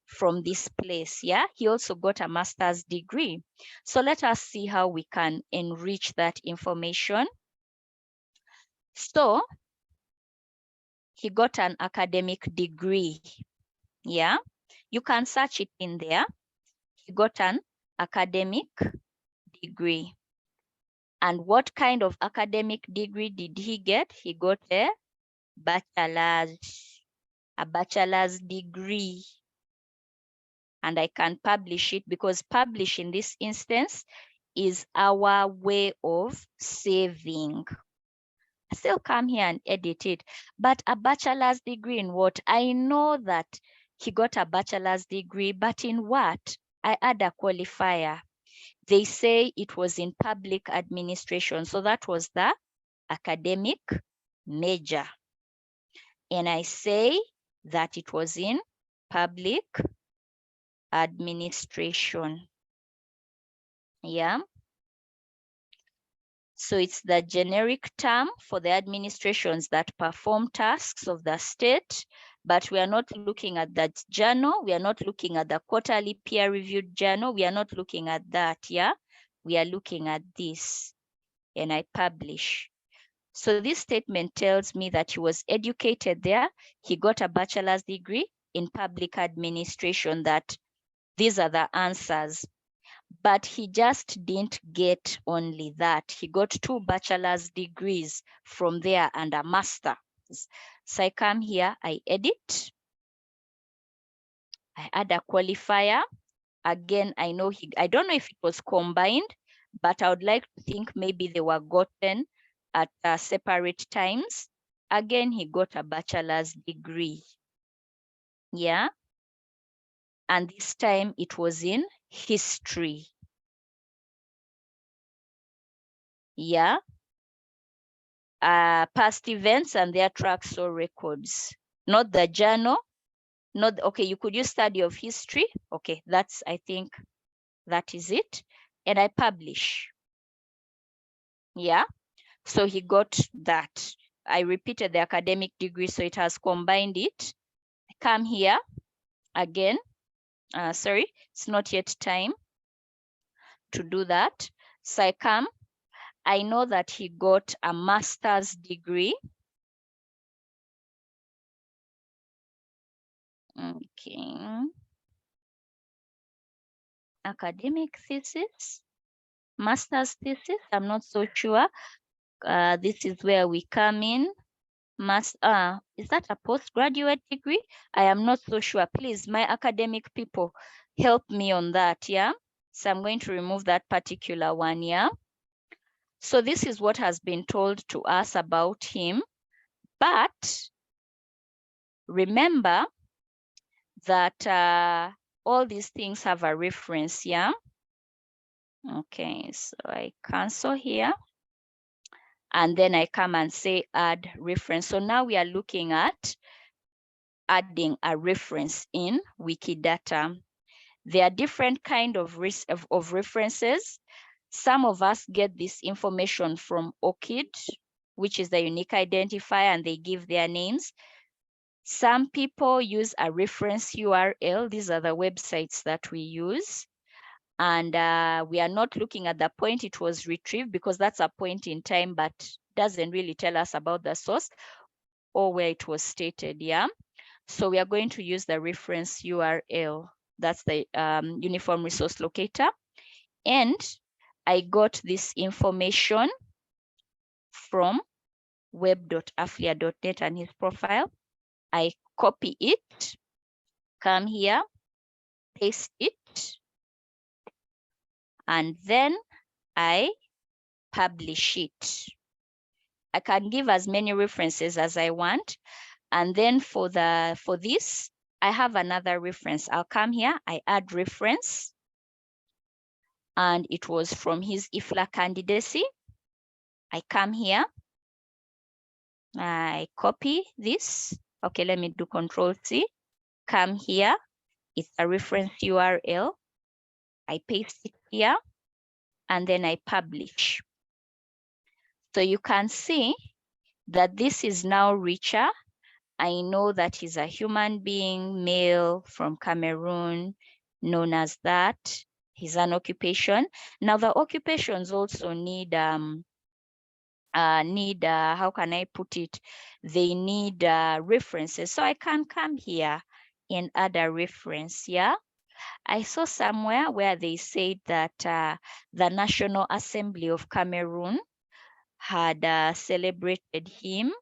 from this place, yeah? He also got a master's degree. So let us see how we can enrich that information. So he got an academic degree, yeah? You can search it in there. He got an academic degree. And what kind of academic degree did he get? He got a bachelor's degree. And I can publish it because publish in this instance is our way of saving. I still come here and edit it, but a bachelor's degree in what? I know that he got a bachelor's degree, but in what? I add a qualifier. They say it was in public administration. So that was the academic major. And I say that it was in public administration. Yeah. So it's the generic term for the administrations that perform tasks of the state, but we are not looking at that journal. We are not looking at the quarterly peer-reviewed journal. We are not looking at that, yeah? We are looking at this, and I publish. So this statement tells me that he was educated there. He got a bachelor's degree in public administration, that these are the answers. But he just didn't get only that. He got 2 bachelor's degrees from there and a master. So I come here, I edit. I add a qualifier. Again, I don't know if it was combined, but I would like to think maybe they were gotten at separate times. Again, he got a bachelor's degree. Yeah. And this time it was in history. Yeah. Past events and their tracks or records, not the journal, not, okay, you could use study of history. Okay, that's, I think that is it. And I publish. Yeah, so he got that. I repeated the academic degree, so it has combined it. I come here again. Sorry, it's not yet time to do that. So I come, I know that he got a master's degree. Okay. Academic thesis, master's thesis, I'm not so sure. This is where we come in. Is that a postgraduate degree? I am not so sure. Please, my academic people, help me on that, yeah? So I'm going to remove that particular one, yeah? So this is what has been told to us about him. But remember, that all these things have a reference, yeah? Okay, so I cancel here. And then I come and say add reference. So now we are looking at adding a reference in Wikidata. There are different kind of references. Some of us get this information from ORCID, which is the unique identifier, and they give their names. Some people use a reference URL. These are the websites that we use. And we are not looking at the point it was retrieved, because that's a point in time, but doesn't really tell us about the source or where it was stated, yeah? So we are going to use the reference URL. That's the Uniform Resource Locator. And I got this information from web.aflia.net and his profile. I copy it, come here, paste it, and then I publish it. I can give as many references as I want. And then for this, I have another reference. I'll come here, I add reference. And it was from his IFLA candidacy. I come here, I copy this. Okay, let me do Control-C. Come here, it's a reference URL. I paste it here, and then I publish. So you can see that this is now richer. I know that he's a human being, male from Cameroon, known as that. He's an occupation. Now the occupations also need, how can I put it? They need references. So I can come here and add a reference, yeah? I saw somewhere where they said that the National Assembly of Cameroon had celebrated him.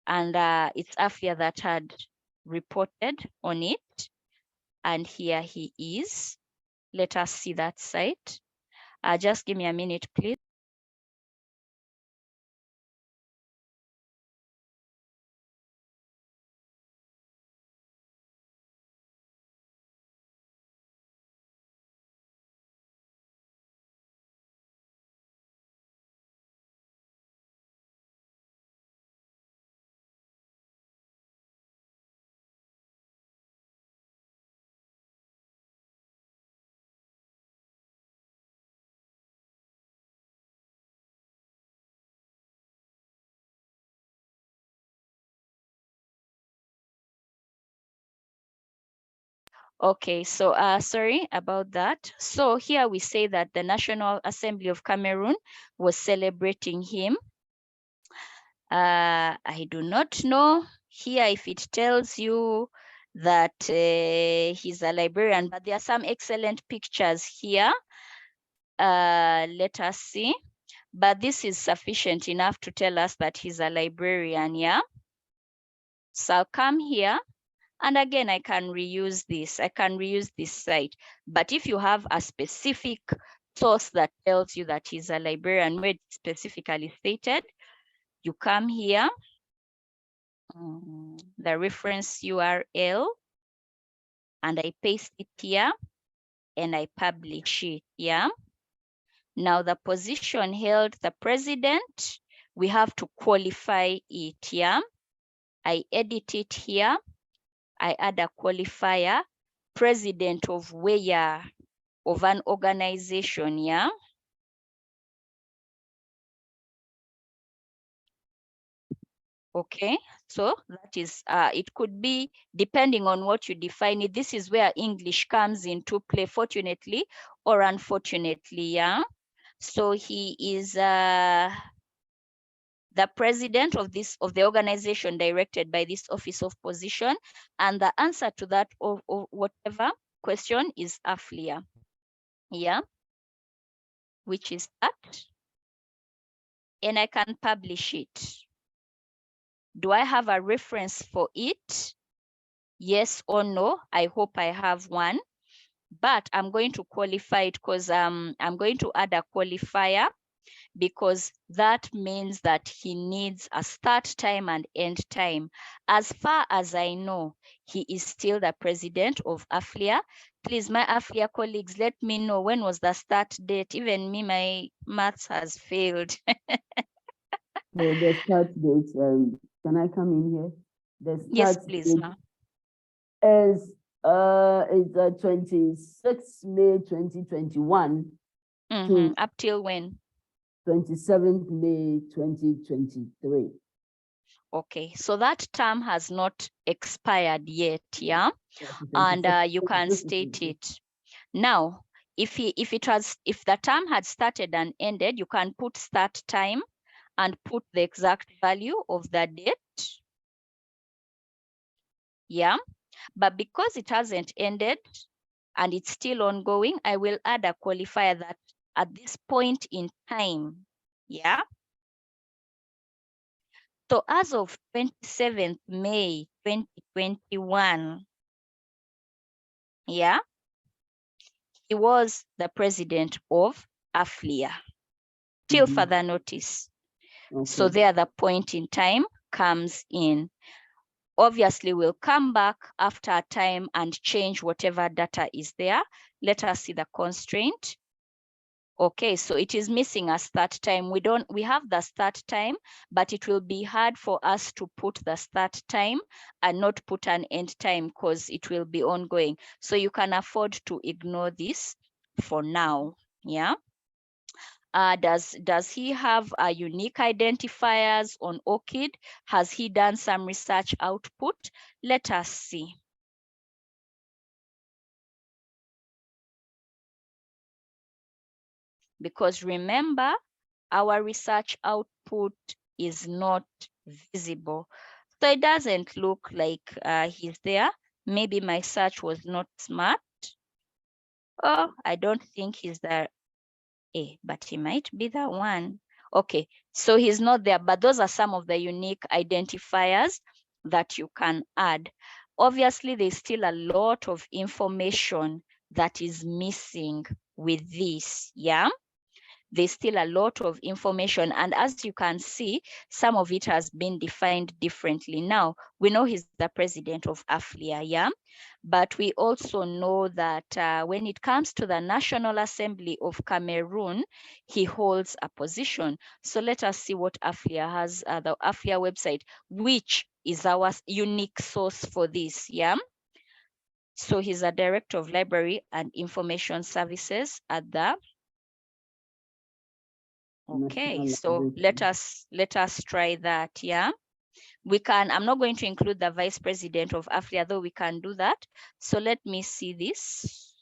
And it's Afia that had reported on it. And here he is. Let us see that site. Just give me a minute, please. Okay, so sorry about that. So here we say that the National Assembly of Cameroon was celebrating him. I do not know here if it tells you that he's a librarian, but there are some excellent pictures here. Let us see. But this is sufficient enough to tell us that he's a librarian, yeah? So I'll come here. And again, I can reuse this. I can reuse this site. But if you have a specific source that tells you that he's a librarian, where it's specifically stated, you come here, the reference URL, and I paste it here, and I publish it, yeah? Now the position held, the president, we have to qualify it, yeah? I edit it here. I add a qualifier, president of where, of an organization, yeah? Okay, so that is, it could be, depending on what you define it, this is where English comes into play, fortunately or unfortunately, yeah? So he is the president of the organization directed by this office of position, and the answer to that of whatever question is AFLIA, yeah, which is that, and I can publish it. Do I have a reference for it? Yes or no? I hope I have one, but I'm going to qualify it because I'm going to add a qualifier. because that means that he needs a start time and end time. As far as I know, he is still the president of AFLIA. Please, my AFLIA colleagues, let me know when was the start date. Even me, my maths has failed. So the start date, can I come in here? The Yes, start please, date ma. is 26 May 2021 to Up till when? 27th May 2023. Okay, so that term has not expired yet, yeah? And you can state it. Now, if the term had started and ended, you can put start time and put the exact value of the date. Yeah, but because it hasn't ended and it's still ongoing, I will add a qualifier that at this point in time, yeah. So as of 27th May 2021, yeah, he was the president of AFLIA till further notice. Okay. So there the point in time comes in. Obviously, we'll come back after a time and change whatever data is there. Let us see the constraint. Okay, so it is missing a start time. We have the start time, but it will be hard for us to put the start time and not put an end time because it will be ongoing. So you can afford to ignore this for now, yeah? Does he have unique identifiers on ORCID? Has he done some research output? Let us see. Because remember, our research output is not visible. So it doesn't look like he's there. Maybe my search was not smart. Oh, I don't think he's there. But he might be the one. Okay, so he's not there, but those are some of the unique identifiers that you can add. Obviously, there's still a lot of information that is missing with this, yeah? There's still a lot of information. And as you can see, some of it has been defined differently. Now, we know he's the president of AFLIA, yeah? But we also know that when it comes to the National Assembly of Cameroon, he holds a position. So let us see what AFLIA has, the AFLIA website, which is our unique source for this, yeah? So he's a director of library and information services at the Okay, so let us try that, yeah? We can, I'm not going to include the vice president of AFLIA, though we can do that. So let me see this.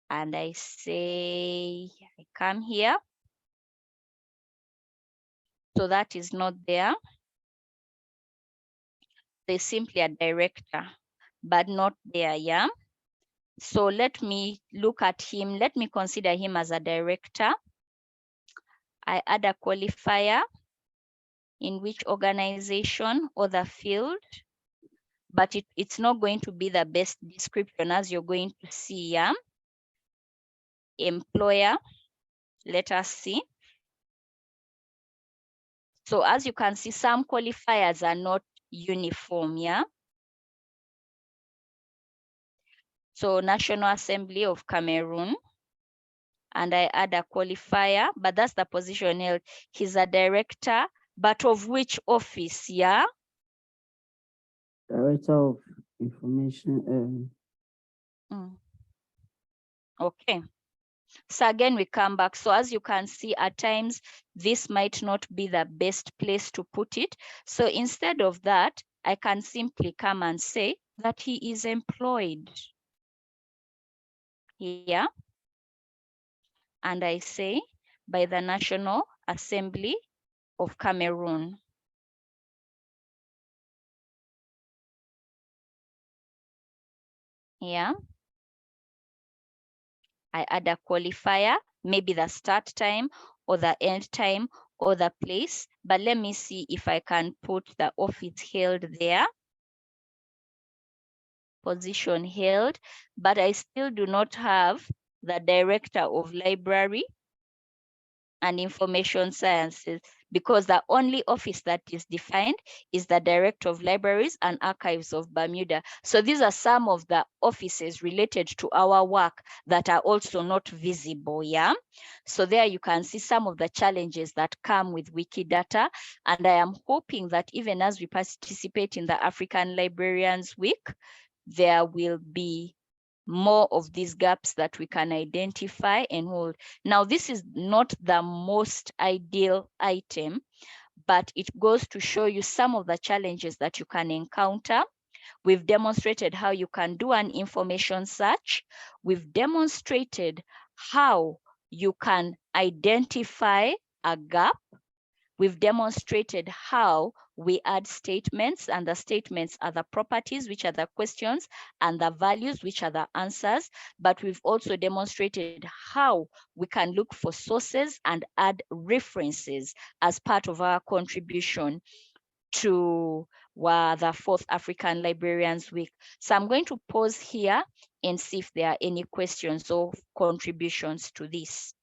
And I say, I come here. So that is not there. There's simply a director, but not there, yeah? So let me look at him. Let me consider him as a director. I add a qualifier in which organization or the field, but it's not going to be the best description as you're going to see, yeah? Employer, let us see. So as you can see, some qualifiers are not uniform, yeah? So National Assembly of Cameroon, and I add a qualifier, but that's the position held. He's a director, but of which office, yeah? Director of Information. Okay. So again, we come back. So as you can see, at times, this might not be the best place to put it. So instead of that, I can simply come and say that he is employed. Yeah. And I say by the National Assembly of Cameroon. Yeah. I add a qualifier, maybe the start time or the end time or the place, but let me see if I can put the office held there. Position held, but I still do not have the Director of Library and Information Sciences, because the only office that is defined is the Director of Libraries and Archives of Bermuda. So these are some of the offices related to our work that are also not visible, yeah? So there you can see some of the challenges that come with Wikidata, and I am hoping that even as we participate in the African Librarians Week, there will be more of these gaps that we can identify and hold. Now, this is not the most ideal item, but it goes to show you some of the challenges that you can encounter. We've demonstrated how you can do an information search. We've demonstrated how you can identify a gap. We've demonstrated how we add statements, and the statements are the properties, which are the questions, and the values, which are the answers. But we've also demonstrated how we can look for sources and add references as part of our contribution to the 4th African Librarians Week. So I'm going to pause here and see if there are any questions or contributions to this.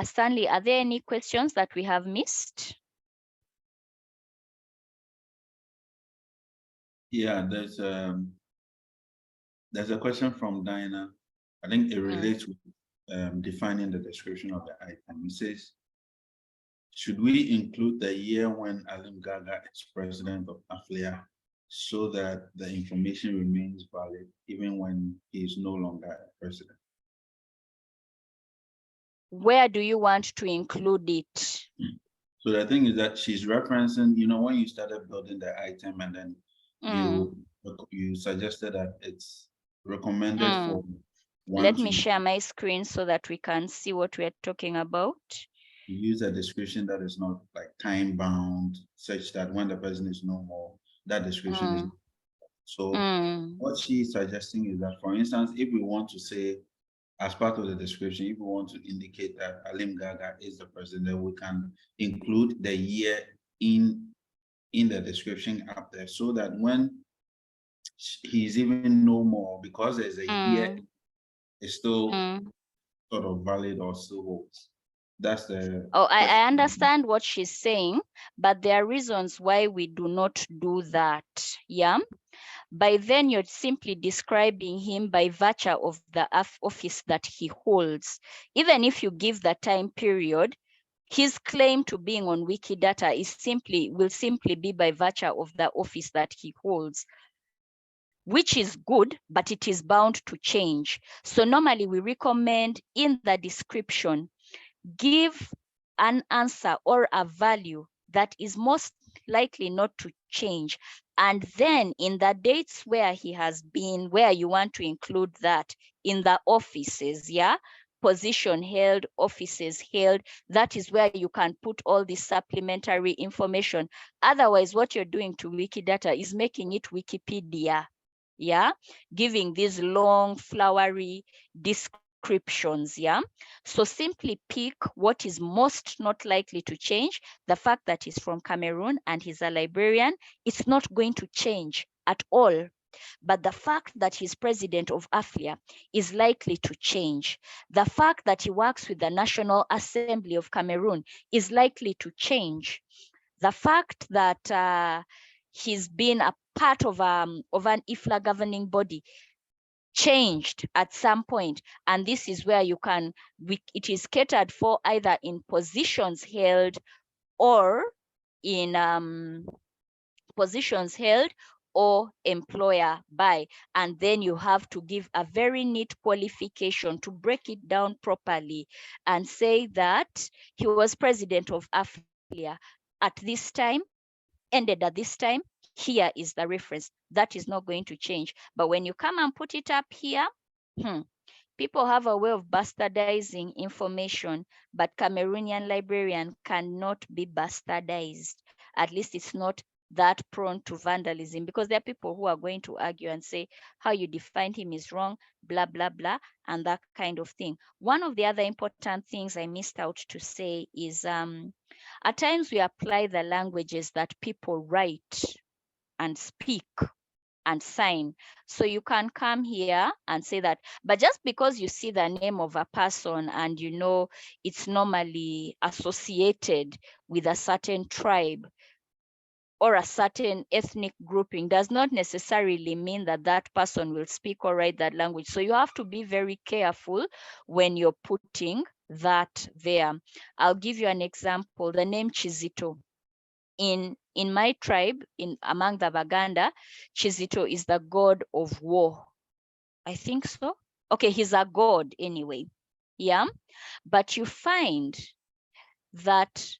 Stanley, are there any questions that we have missed? Yeah, there's a question from Diana. I think it relates with defining the description of the item. It says, should we include the year when Alim Gaga is president of AFLIA so that the information remains valid even when he is no longer president? Where do you want to include it? So the thing is that she's referencing, when you started building the item and then you suggested that it's recommended for Let me share my screen so that we can see what we're talking about. Use a description that is not like time bound, such that when the person is no more, that description is. So what she's suggesting is that, for instance, if we want to say, as part of the description, if we want to indicate that Alim Gaga is the president, we can include the year in the description up there, so that when he's even no more, because there's a year, it's still sort of valid or still holds. That's the. Oh, I understand what she's saying, but there are reasons why we do not do that. Yeah. By then, you're simply describing him by virtue of the office that he holds. Even if you give the time period, his claim to being on Wikidata will simply be by virtue of the office that he holds, which is good, but it is bound to change. So normally we recommend in the description, give an answer or a value that is most likely not to change. And then in the dates where he has been, where you want to include that in the offices, yeah, position held, offices held, that is where you can put all the supplementary information. Otherwise, what you're doing to Wikidata is making it Wikipedia, yeah, giving these long, flowery descriptions, yeah. So simply pick what is most not likely to change. The fact that he's from Cameroon and he's a librarian, it's not going to change at all. But the fact that he's president of AFLIA is likely to change. The fact that he works with the National Assembly of Cameroon is likely to change. The fact that he's been a part of an IFLA governing body changed at some point, and this is where it is catered for either in positions held or in positions held or employer by, and then you have to give a very neat qualification to break it down properly and say that he was president of AFLIA at this time, ended at this time, here is the reference. That is not going to change. But when you come and put it up here, people have a way of bastardizing information, but Cameroonian librarian cannot be bastardized. At least it's not that prone to vandalism, because there are people who are going to argue and say how you defined him is wrong, blah, blah, blah, and that kind of thing. One of the other important things I missed out to say is at times we apply the languages that people write and speak and sign. So you can come here and say that, but just because you see the name of a person and you know it's normally associated with a certain tribe or a certain ethnic grouping does not necessarily mean that that person will speak or write that language. So you have to be very careful when you're putting that there. I'll give you an example. The name Chizito. In my tribe, among the Baganda, Chizito is the god of war. I think so. Okay, he's a god anyway. Yeah. But you find that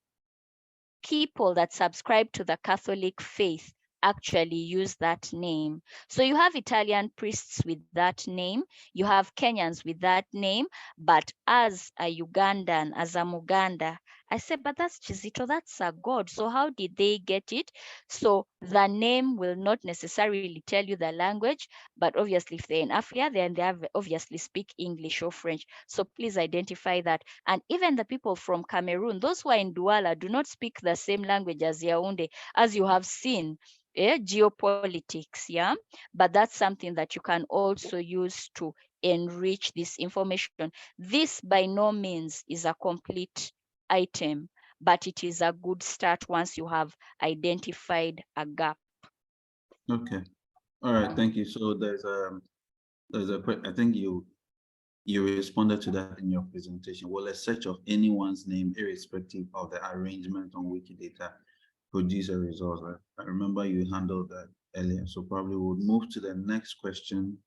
people that subscribe to the Catholic faith actually use that name. So you have Italian priests with that name, you have Kenyans with that name, but as a Ugandan, as a Muganda, I said, but that's Chizito, that's a god. So how did they get it? So the name will not necessarily tell you the language, but obviously if they're in Africa, then they have obviously speak English or French. So please identify that. And even the people from Cameroon, those who are in Douala, do not speak the same language as Yaoundé, as you have seen. Geopolitics, yeah, but that's something that you can also use to enrich this information. This by no means is a complete item, but it is a good start once you have identified a gap. Okay. All right. Thank you. So I think you responded to that in your presentation. Will a search of anyone's name, irrespective of the arrangement on Wikidata, produce a result? I remember you handled that earlier, so probably we'll move to the next question.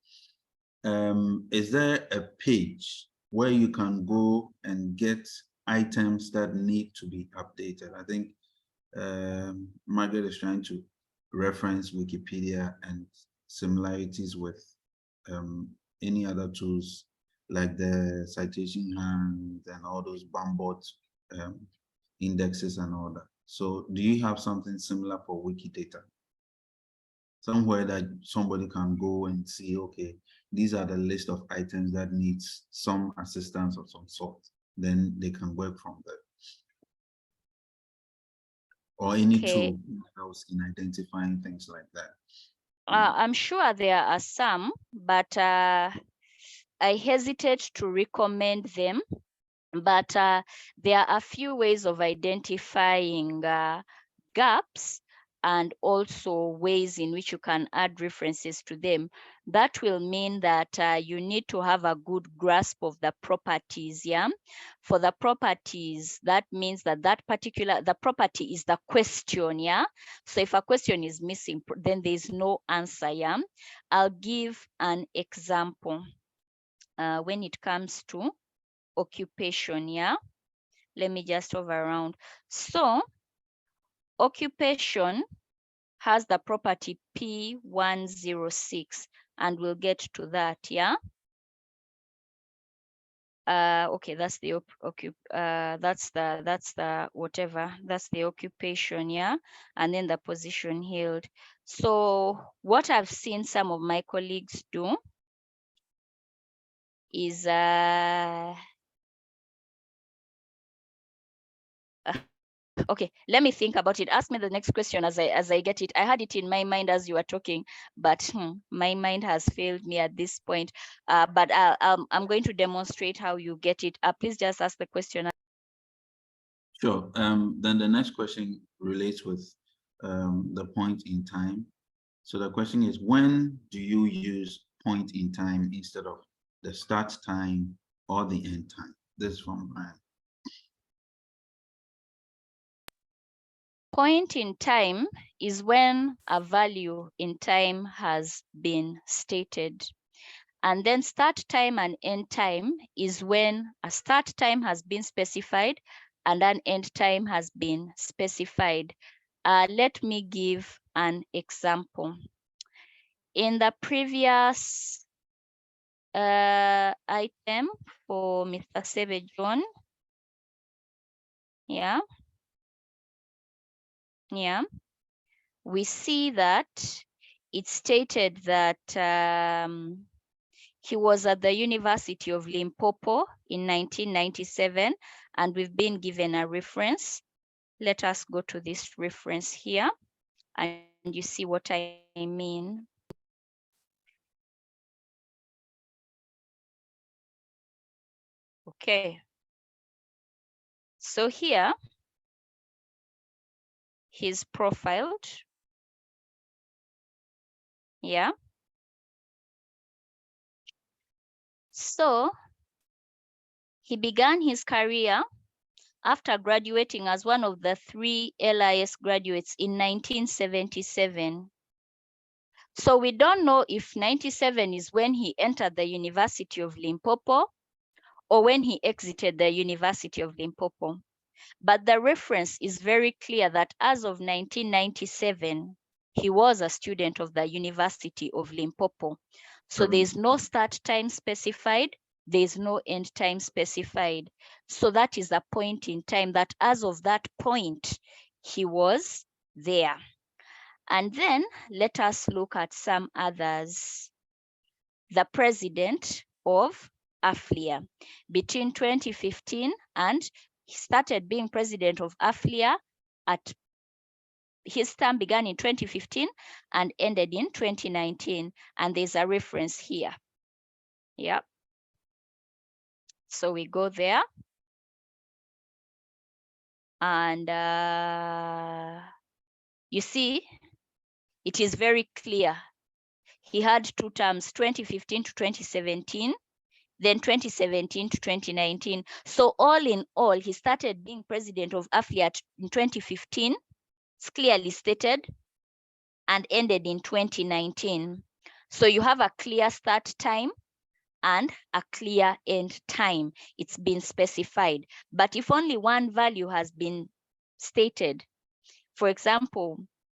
Is there a page where you can go and get items that need to be updated? I think Margaret is trying to reference Wikipedia and similarities with any other tools like the citation hand and all those Bambot indexes and all that. So do you have something similar for Wikidata? Somewhere that somebody can go and see, okay, these are the list of items that needs some assistance of some sort. Then they can work from there. Or any Okay. tool else in identifying things like that. I'm sure there are some, but I hesitate to recommend them. But there are a few ways of identifying gaps and also ways in which you can add references to them. That will mean that you need to have a good grasp of the properties, yeah? For the properties, that means that the property is the question, yeah? So if a question is missing, then there is no answer, yeah? I'll give an example when it comes to occupation, yeah? Let me just hover around. So occupation has the property P106, and we'll get to that, yeah? Okay, that's the whatever, that's the occupation, yeah? And then the position held. So what I've seen some of my colleagues do is okay, let me think about it. Ask me the next question as I get it. I had it in my mind as you were talking, but my mind has failed me at this point. But I'm going to demonstrate how you get it. Please just ask the question. Sure. Then the next question relates with the point in time. So the question is, when do you use point in time instead of the start time or the end time? This is from Brian. Point in time is when a value in time has been stated. And then start time and end time is when a start time has been specified and an end time has been specified. Let me give an example. In the previous item for Mr. Seve John, yeah, we see that it stated that he was at the University of Limpopo in 1997, and we've been given a reference. Let us go to this reference here, and you see what I mean. Okay. So here, he's profiled. Yeah. So he began his career after graduating as one of the 3 LIS graduates in 1977. So we don't know if 97 is when he entered the University of Limpopo or when he exited the University of Limpopo. But the reference is very clear that as of 1997, he was a student of the University of Limpopo. So there's no start time specified, there's no end time specified. So that is a point in time that as of that point, he was there. And then let us look at some others. The president of AFLIA between 2015 and he started being president of AFLIA at his term began in 2015 and ended in 2019. And there's a reference here. Yeah. So we go there. And you see, it is very clear. He had 2 terms, 2015 to 2017, then 2017 to 2019. So all in all, he started being president of AFLIA in 2015, it's clearly stated, and ended in 2019. So you have a clear start time and a clear end time. It's been specified. But if only one value has been stated, for example,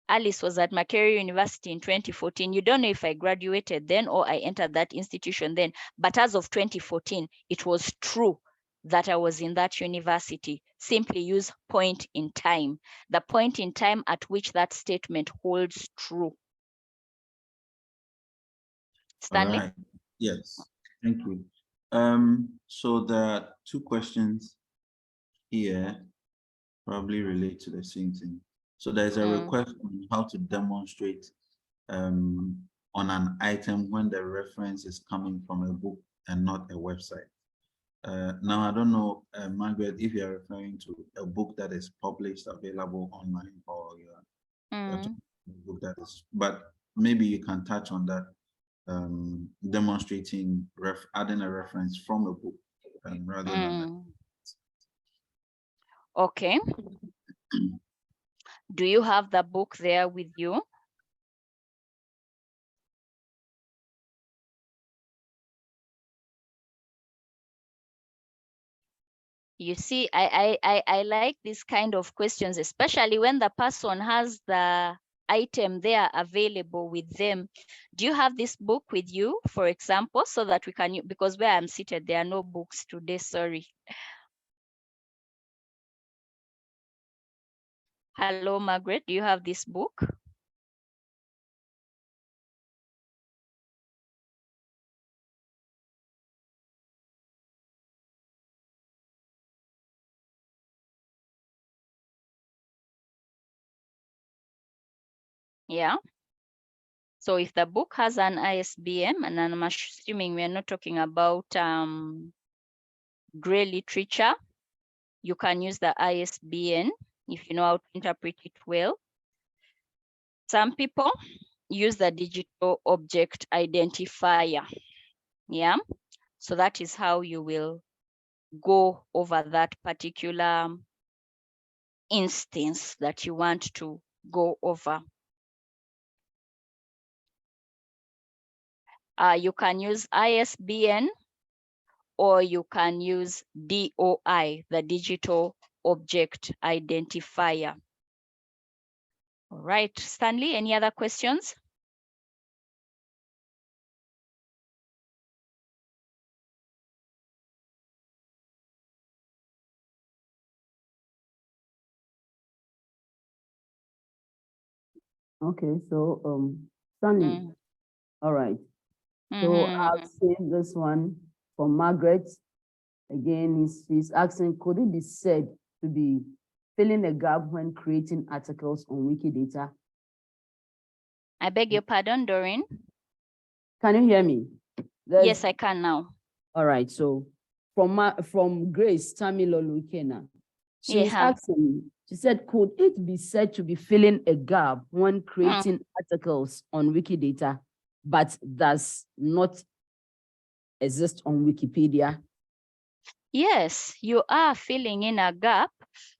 Alice was at Makerere University in 2014. You don't know if I graduated then or I entered that institution then, but as of 2014, it was true that I was in that university. Simply use point in time, the point in time at which that statement holds true. Stanley? All right. Yes, thank you. So there are 2 questions here, probably relate to the same thing. So there's a request on how to demonstrate on an item when the reference is coming from a book and not a website. Now, I don't know, Margaret, if you're referring to a book that is published, available online, or you're talking about a book that is, but maybe you can touch on that, demonstrating, adding a reference from a book rather than that. Okay. Do you have the book there with you? You see, I like these kind of questions, especially when the person has the item there available with them. Do you have this book with you, for example, so that we can, because where I'm seated, there are no books today, sorry. Hello, Margaret, do you have this book? Yeah. So if the book has an ISBN, and I'm assuming we're not talking about gray literature, you can use the ISBN if you know how to interpret it well. Some people use the digital object identifier. Yeah. So that is how you will go over that particular instance that you want to go over. You can use ISBN or you can use DOI, the digital object identifier. All right, Stanley, any other questions? Okay, so Stanley, all right. So I've seen this one from Margaret. Again, she's asking, could it be said to be filling a gap when creating articles on Wikidata? I beg your pardon, Doreen? Can you hear me? Yes, I can now. All right, so from Grace Tamilolu Kena. She's asking, she said, could it be said to be filling a gap when creating articles on Wikidata, but does not exist on Wikipedia? Yes, you are filling in a gap,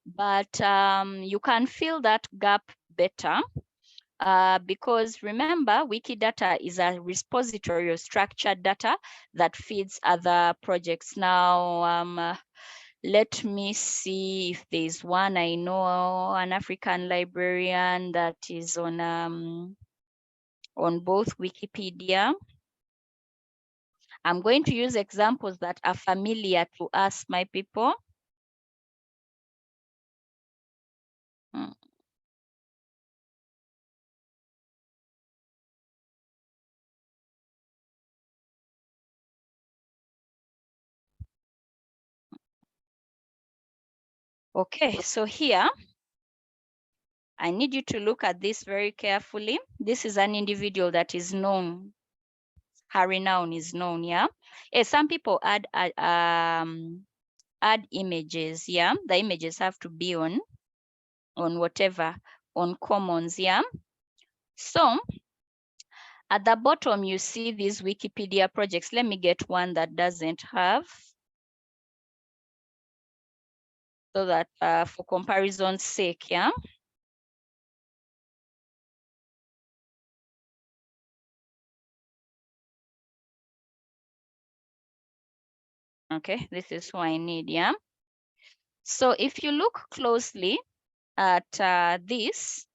but you can fill that gap better because remember, Wikidata is a repository of structured data that feeds other projects. Now, let me see if there's one I know, an African librarian that is on both Wikipedia. I'm going to use examples that are familiar to us, my people. Okay, so here, I need you to look at this very carefully. This is an individual that is known. Her renown is known, yeah? Some people add images, yeah? The images have to be on whatever, on commons, yeah? So, at the bottom, you see these Wikipedia projects. Let me get one that doesn't have, so that for comparison's sake, yeah? Okay, this is who I need, yeah? So if you look closely at this,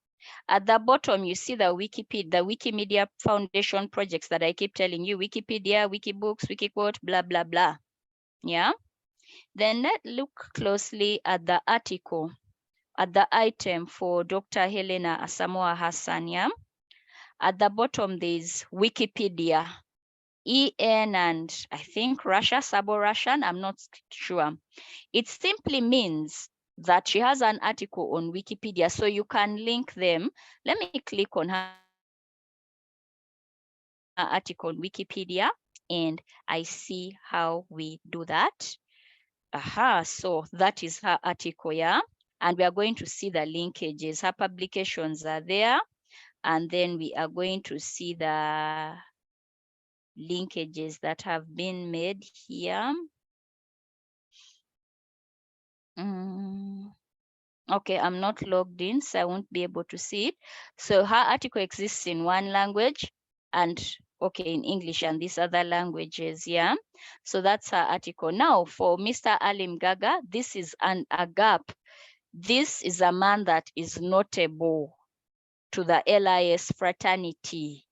at the bottom, you see the Wikimedia Foundation projects that I keep telling you, Wikipedia, Wikibooks, Wikiquote, blah, blah, blah, yeah? Then let's look closely at the article, at the item for Dr. Helena Asamoah Hassan, yeah? At the bottom, there's Wikipedia, EN and I think Russia, Sabo-Russian, I'm not sure. It simply means that she has an article on Wikipedia, so you can link them. Let me click on her article on Wikipedia, and I see how we do that. So that is her article, yeah? And we are going to see the linkages. Her publications are there, and then we are going to see the linkages that have been made here. Okay, I'm not logged in, so I won't be able to see it. So her article exists in one language and okay, in English and these other languages, yeah? So that's her article. Now for Mr. Alim Gaga, this is a gap. This is a man that is notable to the LIS fraternity.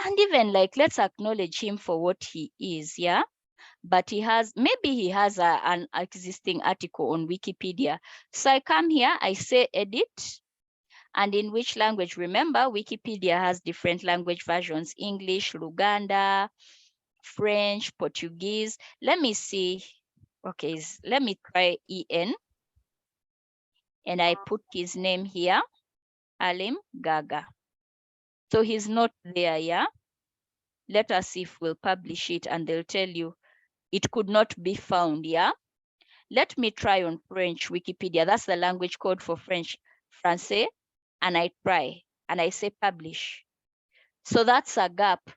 And even like, let's acknowledge him for what he is, yeah? But maybe he has an existing article on Wikipedia. So I come here, I say edit, and in which language? Remember, Wikipedia has different language versions, English, Luganda, French, Portuguese. Let me see, okay, let me try EN, and I put his name here, Alim Gaga. So he's not there, yeah? Let us see if we'll publish it and they'll tell you it could not be found, yeah? Let me try on French Wikipedia. That's the language code for French, Francais, and I try and I say publish. So that's a gap.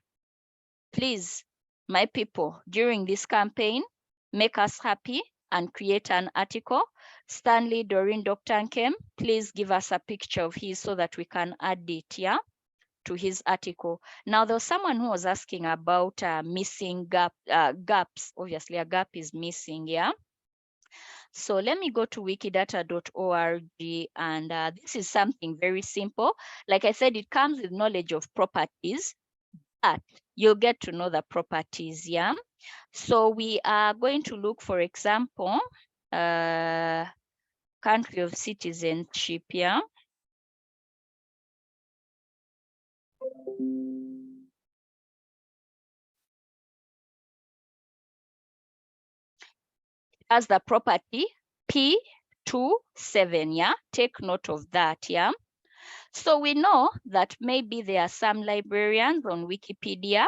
Please, my people, during this campaign, make us happy and create an article. Stanley, Doreen, Dr. Nkem, please give us a picture of his so that we can add it, yeah, to his article. Now, there was someone who was asking about missing gaps. Obviously, a gap is missing, yeah? So let me go to wikidata.org, and this is something very simple. Like I said, it comes with knowledge of properties, but you'll get to know the properties, yeah? So we are going to look, for example, country of citizenship, yeah? As the property P27, yeah? Take note of that, yeah? So we know that maybe there are some librarians on Wikipedia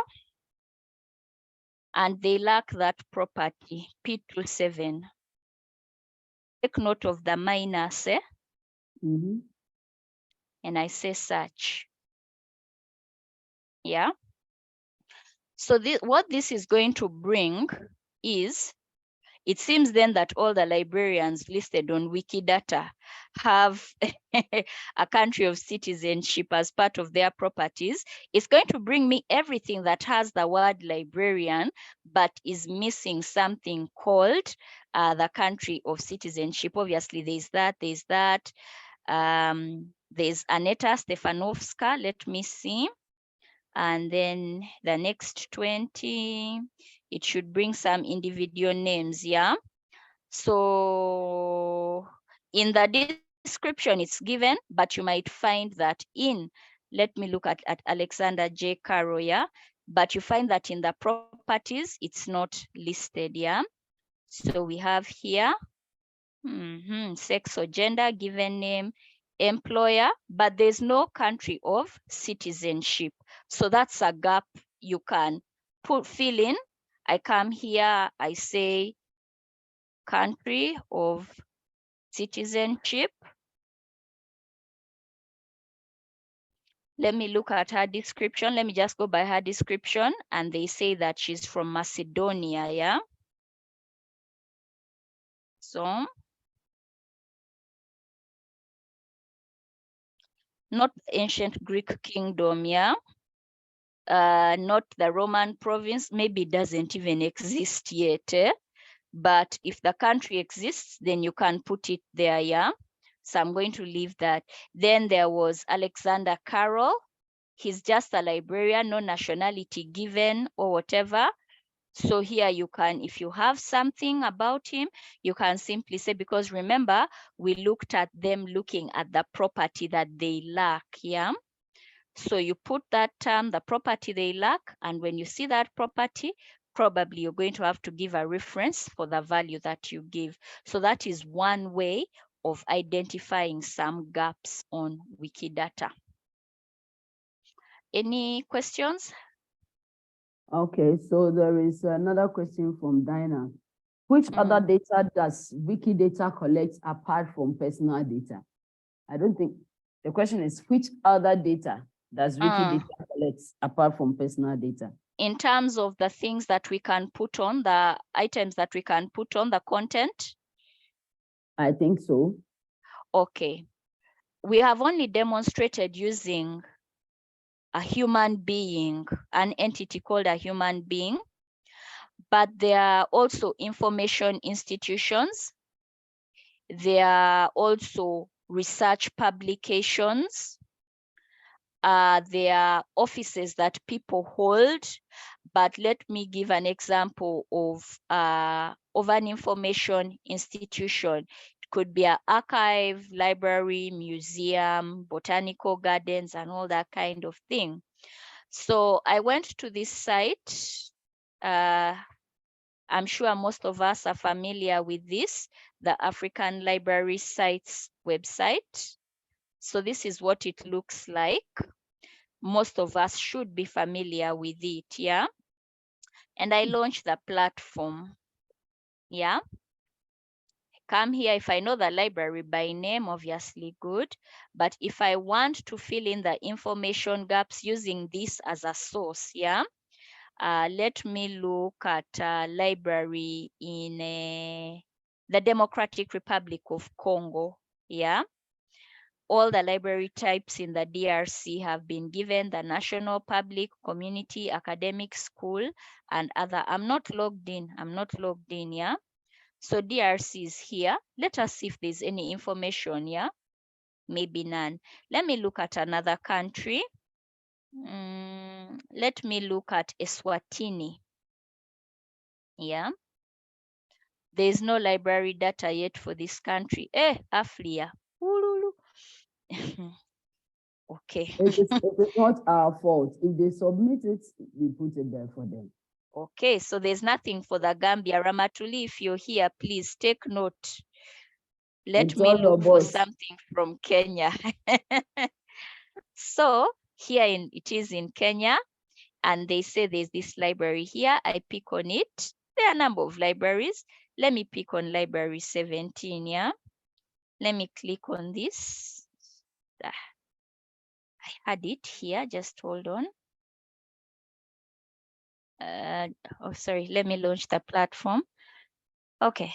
and they lack that property, P27. Take note of the minus, and I say search. Yeah. So what this is going to bring is, it seems then that all the librarians listed on Wikidata have a country of citizenship as part of their properties. It's going to bring me everything that has the word librarian, but is missing something called the country of citizenship. Obviously, there's that. There's Aneta Stefanovska. Let me see. And then the next 20, it should bring some individual names, yeah? So in the description, it's given, but you might find that in, let me look at Alexander J. Caro, yeah? But you find that in the properties, it's not listed, yeah? So we have here, sex or gender, given name, employer, but there's no country of citizenship. So that's a gap you can fill in. I come here, I say country of citizenship. Let me look at her description. Let me just go by her description. And they say that she's from Macedonia, yeah? So, not ancient Greek kingdom, yeah? Not the Roman province, maybe it doesn't even exist yet, but if the country exists, then you can put it there, yeah? So I'm going to leave that. Then there was Alexander Carroll. He's just a librarian, no nationality given or whatever. So here you can, if you have something about him, you can simply say, because remember, we looked at them looking at the property that they lack, yeah? So you put that term, the property they lack, and when you see that property, probably you're going to have to give a reference for the value that you give. So that is one way of identifying some gaps on Wikidata. Any questions? Okay, so there is another question from Dinah. Which other data does Wikidata collect apart from personal data? I don't think, the question is, which other data does Wikidata collect apart from personal data? In terms of the things that we can put on, the items that we can put on the content? I think so. Okay. We have only demonstrated using a human being, an entity called a human being, but there are also information institutions. There are also research publications. There are offices that people hold, but let me give an example of an information institution. It could be an archive, library, museum, botanical gardens, and all that kind of thing. So I went to this site. I'm sure most of us are familiar with this, the African Library Sites website. So this is what it looks like. Most of us should be familiar with it, yeah? And I launched the platform, yeah? Come here, if I know the library by name, obviously good. But if I want to fill in the information gaps using this as a source, yeah? Let me look at a library in the Democratic Republic of Congo, yeah? All the library types in the DRC have been given: the national, public, community, academic, school, and other. I'm not logged in, yeah? So DRC is here. Let us see if there's any information, yeah? Maybe none. Let me look at another country. Let me look at Eswatini, yeah? There's no library data yet for this country. Aflia. Okay. It is not our fault. If they submit it, we put it there for them. Okay, so there's nothing for the Gambia. Ramatuli, if you're here, please take note. Let me look for something from Kenya. So here it is in Kenya. and they say there's this library here. I pick on it. There are a number of libraries. Let me pick on library 17, yeah? Let me click on this. I had it here, just hold on. Oh, sorry, let me launch the platform. Okay,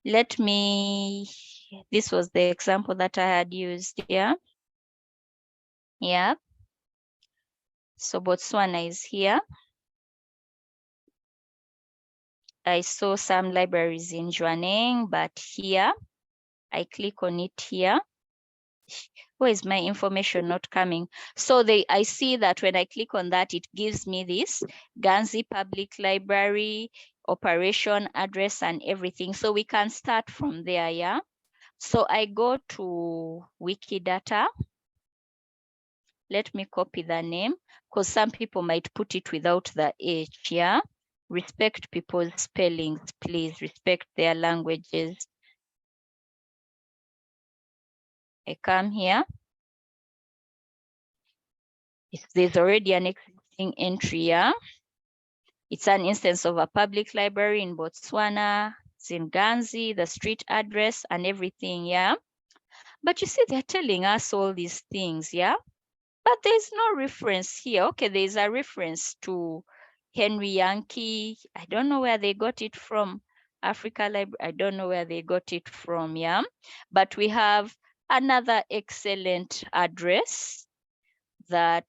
let me, this was the example that I had used here. Yeah. So Botswana is here. I saw some libraries in Jwaneng, but here, I click on it here. Where is my information not coming? So I see that when I click on that, it gives me this Ganzi Public Library, operation address and everything. So we can start from there, yeah? So I go to Wikidata. Let me copy the name because some people might put it without the H, yeah? Respect people's spellings, please. Respect their languages. I come here. There's already an existing entry here. It's an instance of a public library in Botswana. It's in Ganzi, the street address and everything, yeah? But you see, they're telling us all these things, yeah? But there's no reference here. Okay, there's a reference to Henry Yankee. I don't know where they got it from. Africa Library, I don't know where they got it from, yeah? But we have another excellent address that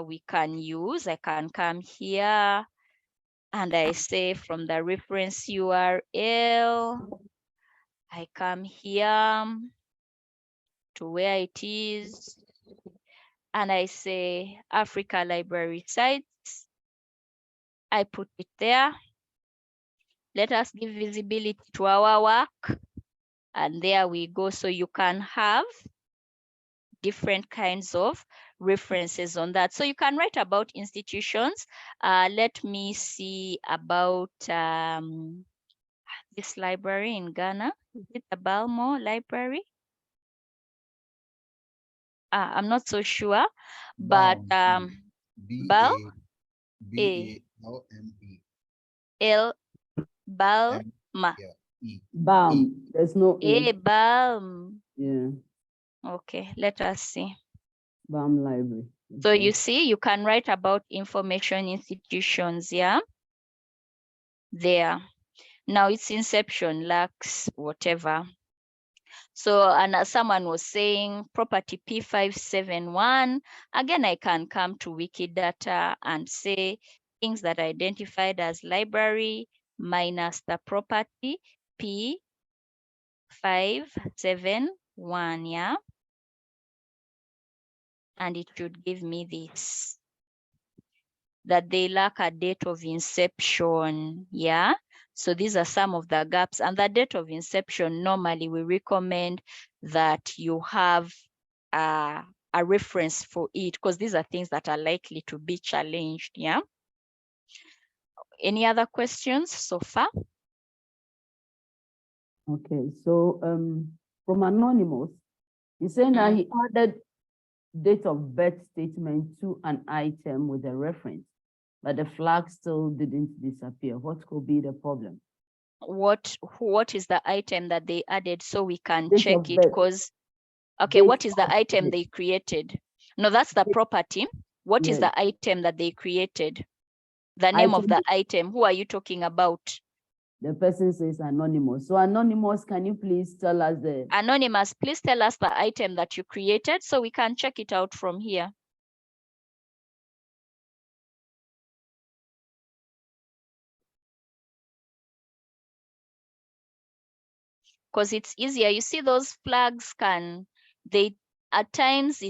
we can use. I can come here and I say from the reference URL, I come here to where it is, and I say Africa Library Sites. I put it there. Let us give visibility to our work. And there we go. So you can have different kinds of references on that. So you can write about institutions. Let me see about this library in Ghana. Is it the Balmo Library? I'm not so sure, but Bal L Balma. Balm. There's no A. Balm. Yeah. Okay, let us see. Balm Library. So you see, you can write about information institutions, yeah? There. Now it's inception, lax, whatever. So, and someone was saying property P571, again, I can come to Wikidata and say things that are identified as library minus the property P571, yeah? And it should give me this, that they lack a date of inception, yeah? So these are some of the gaps, and the date of inception, normally we recommend that you have a reference for it, because these are things that are likely to be challenged, yeah? Any other questions so far? Okay, so from Anonymous, he's saying that he added date of birth statement to an item with a reference, but the flag still didn't disappear. What could be the problem? What is the item that they added so we can Date check of it? birth. Because, okay, Date what is the item they created? No, that's the property. What is Yes. the item that they created? The name of the item. Who are you talking about? The person says Anonymous. So Anonymous, can you please tell us the... Anonymous, please tell us the item that you created so we can check it out from here. Because it's easier. You see those flags at times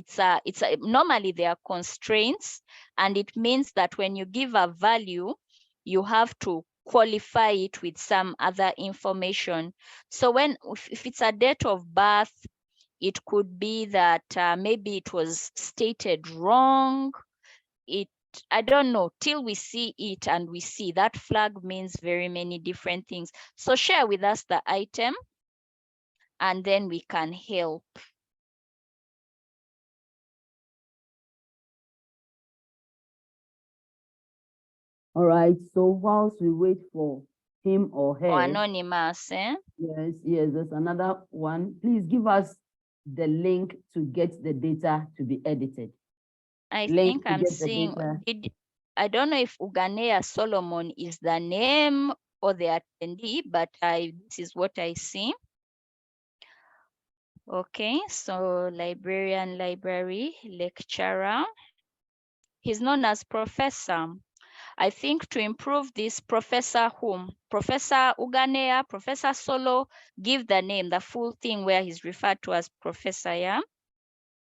normally they are constraints, and it means that when you give a value, you have to qualify it with some other information. So if it's a date of birth, it could be that maybe it was stated wrong. I don't know, till we see it, and we see that flag means very many different things. So share with us the item, and then we can help. All right, so whilst we wait for him or her, Or anonymous, eh? yes, there's another one. Please give us the link to get the data to be edited. I Link think to I'm get the seeing, data. I don't know if Uganea Solomon is the name or the attendee, but this is what I see. Okay, so librarian, library, lecturer. He's known as Professor. I think to improve this, Professor whom? Professor Uganea, Professor Solo, give the name, the full thing where he's referred to as Professor, yeah?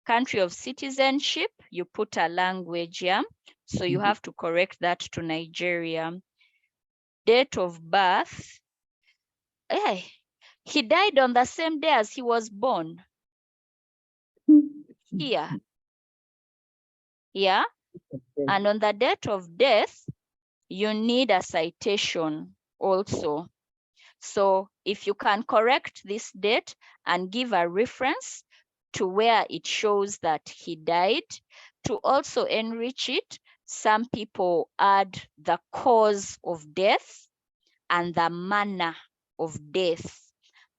Country of citizenship, you put a language, yeah? So you have to correct that to Nigeria. Date of birth, hey, he died on the same day as he was born. Here, yeah? And on the date of death, you need a citation also. So if you can correct this date and give a reference to where it shows that he died, to also enrich it, some people add the cause of death and the manner of death.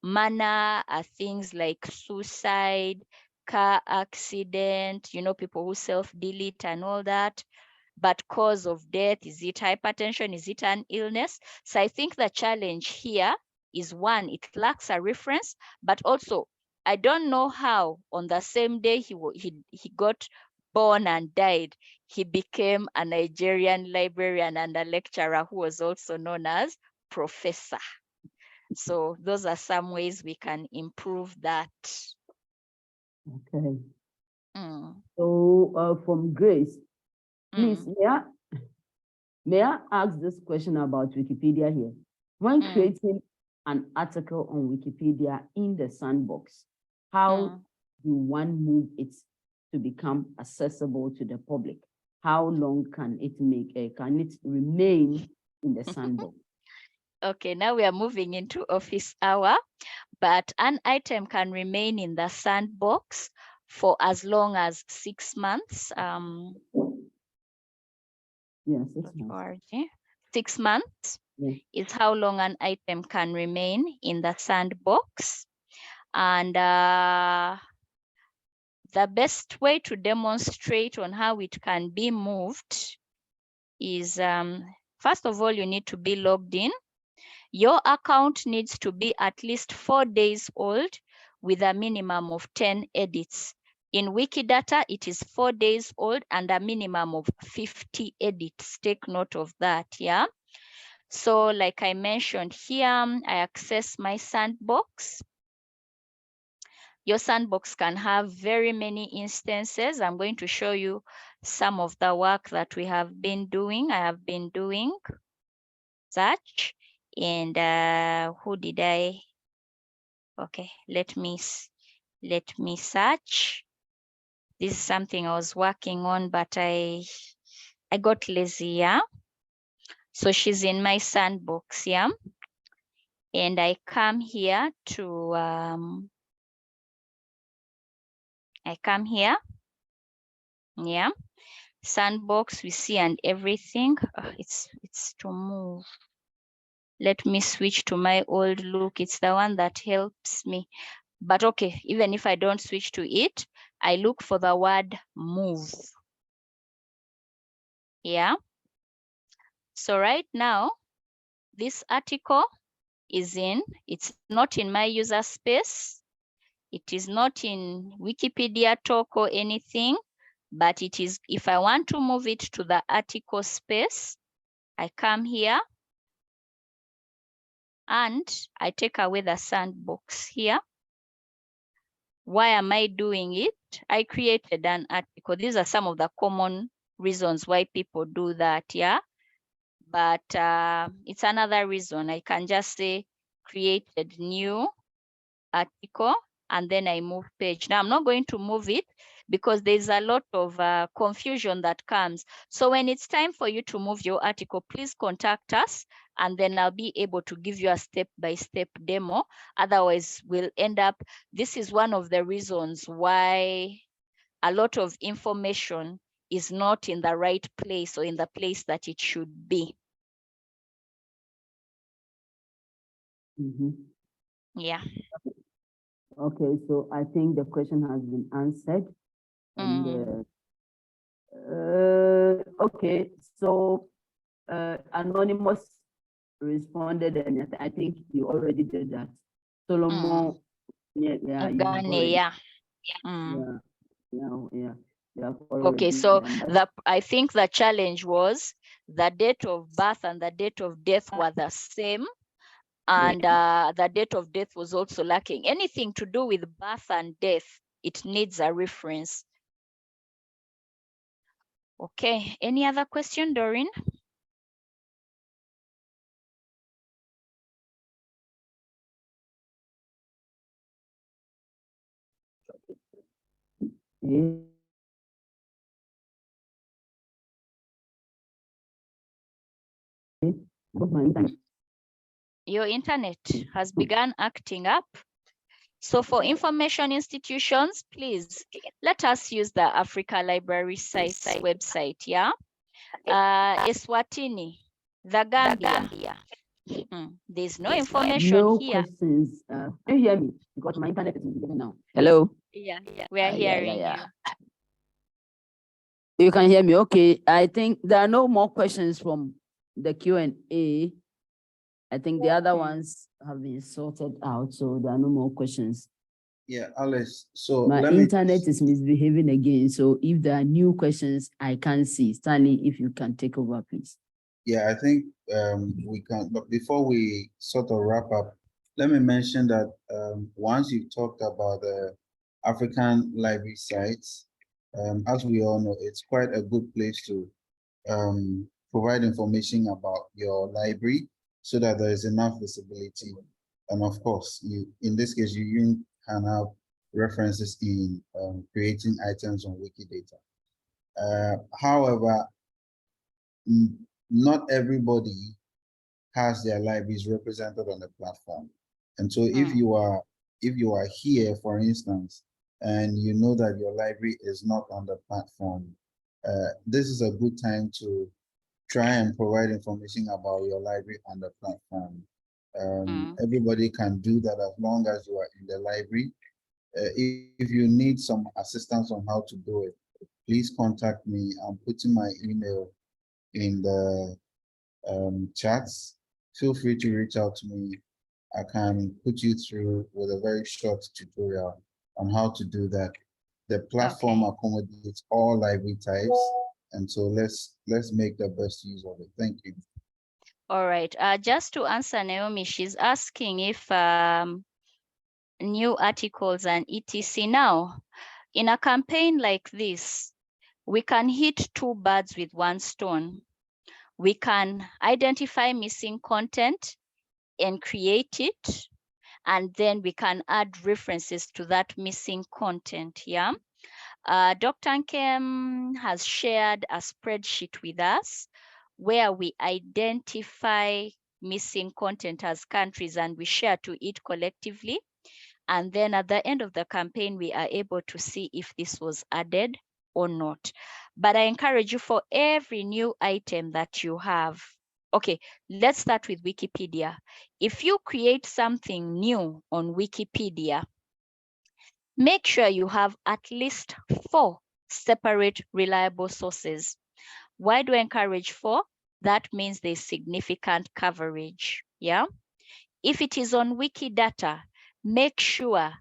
Manner are things like suicide, car accident, you know, people who self-delete and all that. But cause of death, is it hypertension? Is it an illness? So I think the challenge here is one, it lacks a reference, but also I don't know how on the same day he got born and died, he became a Nigerian librarian and a lecturer who was also known as professor. So those are some ways we can improve that. Okay. So from Grace, please, may I ask this question about Wikipedia here? When creating an article on Wikipedia in the sandbox, how do one move it to become accessible to the public? How long can it remain in the sandbox? Okay, now we are moving into office hour, but an item can remain in the sandbox for as long as 6 months. Yes, 6 months. 6 months is how long an item can remain in the sandbox. And the best way to demonstrate on how it can be moved is, first of all, you need to be logged in. Your account needs to be at least 4 days old with a minimum of 10 edits. In Wikidata, it is 4 days old and a minimum of 50 edits. Take note of that, yeah? So like I mentioned here, I access my sandbox. Your sandbox can have very many instances. I'm going to show you some of the work that we have been doing. I have been doing search, and who did I? Okay, let me search. This is something I was working on, but I got lazy, yeah? So she's in my sandbox, yeah? And I come here to, I come here, yeah? Sandbox, we see and everything. It's to move. Let me switch to my old look. It's the one that helps me. But okay, even if I don't switch to it, I look for the word move. Yeah. So right now, this article is it's not in my user space. It is not in Wikipedia talk or anything, but it is, if I want to move it to the article space, I come here and I take away the sandbox here. Why am I doing it? I created an article. These are some of the common reasons why people do that, yeah? But it's another reason. I can just say created new article and then I move page. Now I'm not going to move it because there's a lot of confusion that comes. So when it's time for you to move your article, please contact us and then I'll be able to give you a step-by-step demo. Otherwise, we'll end up, this is one of the reasons why a lot of information is not in the right place or in the place that it should be. Yeah. Okay, so I think the question has been answered. And okay, so Anonymous responded, and I think you already did that. Solomon, yeah, you have Ghana, already, yeah. yeah. You have Okay, already so done that. I think the challenge was the date of birth and the date of death were the same, and the date of death was also lacking. Anything to do with birth and death, it needs a reference. Okay, any other question, Doreen? Yeah. But my internet. Your internet has begun acting up. So for information institutions, please let us use the Africa Library Sites website, yeah? Eswatini, the Gambia. There's no information No here. questions. Can you hear me? Because my internet is giving now. Hello? Yeah, we are hearing you. You can hear me? Okay. I think there are no more questions from the Q&A. I think the other ones have been sorted out, so there are no more questions. Yeah, Alice. So My internet is misbehaving again. So if there are new questions, I can't see. Stanley, if you can take over, please. Yeah, I think we can, but before we sort of wrap up, let me mention that once you've talked about the African library sites, as we all know, it's quite a good place to provide information about your library so that there is enough visibility. And of course, in this case, you can have references in creating items on Wikidata. However, not everybody has their libraries represented on the platform. And so if you are here, for instance, and you know that your library is not on the platform, this is a good time to try and provide information about your library on the platform. Everybody can do that as long as you are in the library. If you need some assistance on how to do it, please contact me. I'm putting my email in the chats. Feel free to reach out to me. I can put you through with a very short tutorial on how to do that. The platform accommodates all library types, and so let's make the best use of it. Thank you. All right. Just to answer Naomi, she's asking if new articles and etc. Now, in a campaign like this, we can hit two birds with one stone. We can identify missing content and create it, and then we can add references to that missing content, yeah? Dr. Nkem has shared a spreadsheet with us where we identify missing content as countries and we share to it collectively. And then at the end of the campaign, we are able to see if this was added or not. But I encourage you, for every new item that you have, okay, let's start with Wikipedia. If you create something new on Wikipedia, make sure you have at least 4 separate reliable sources. Why do I encourage 4? That means there's significant coverage, yeah? If it is on Wikidata, make sure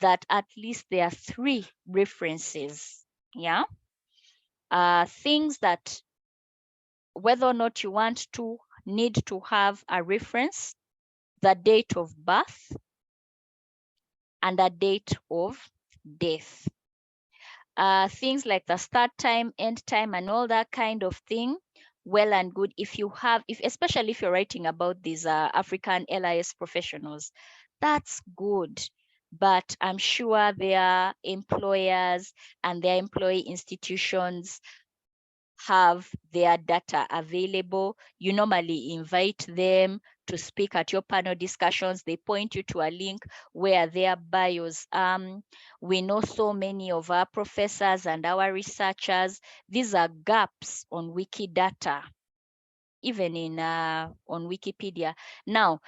that at least there are 3 references, yeah? Things that, whether or not you want to, need to have a reference, the date of birth, and the date of death. Things like the start time, end time, and all that kind of thing, well and good. If you have, especially if you're writing about these African LIS professionals, that's good. But I'm sure their employers and their employee institutions have their data available. You normally invite them to speak at your panel discussions. They point you to a link where their bios. We know so many of our professors and our researchers. These are gaps on Wikidata, even in on Wikipedia. Now,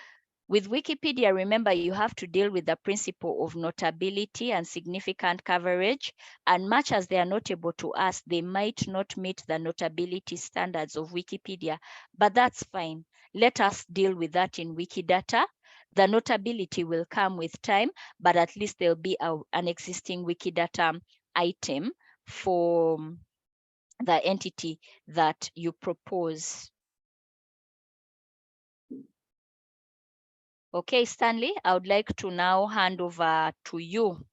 With Wikipedia, remember, you have to deal with the principle of notability and significant coverage. And much as they are notable to us, they might not meet the notability standards of Wikipedia, but that's fine. Let us deal with that in Wikidata. The notability will come with time, but at least there'll be an existing Wikidata item for the entity that you propose. Okay, Stanley, I would like to now hand over to you.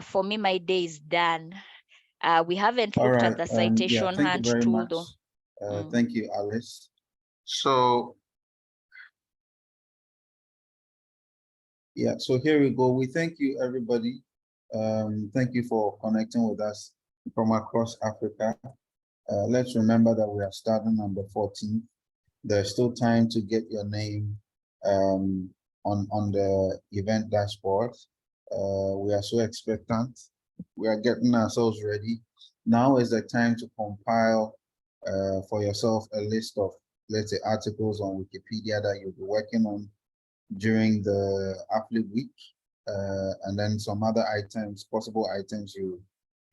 For me, my day is done. We haven't looked at the citation thank hand you very tool much. though. Thank you, Alice. So, yeah, so here we go. We thank you, everybody. Thank you for connecting with us from across Africa. Let's remember that we are starting on the 14th. There's still time to get your name on the event dashboard. We are so expectant. We are getting ourselves ready. Now is the time to compile for yourself a list of, let's say, articles on Wikipedia that you'll be working on during the athlete week, and then some other items, possible items you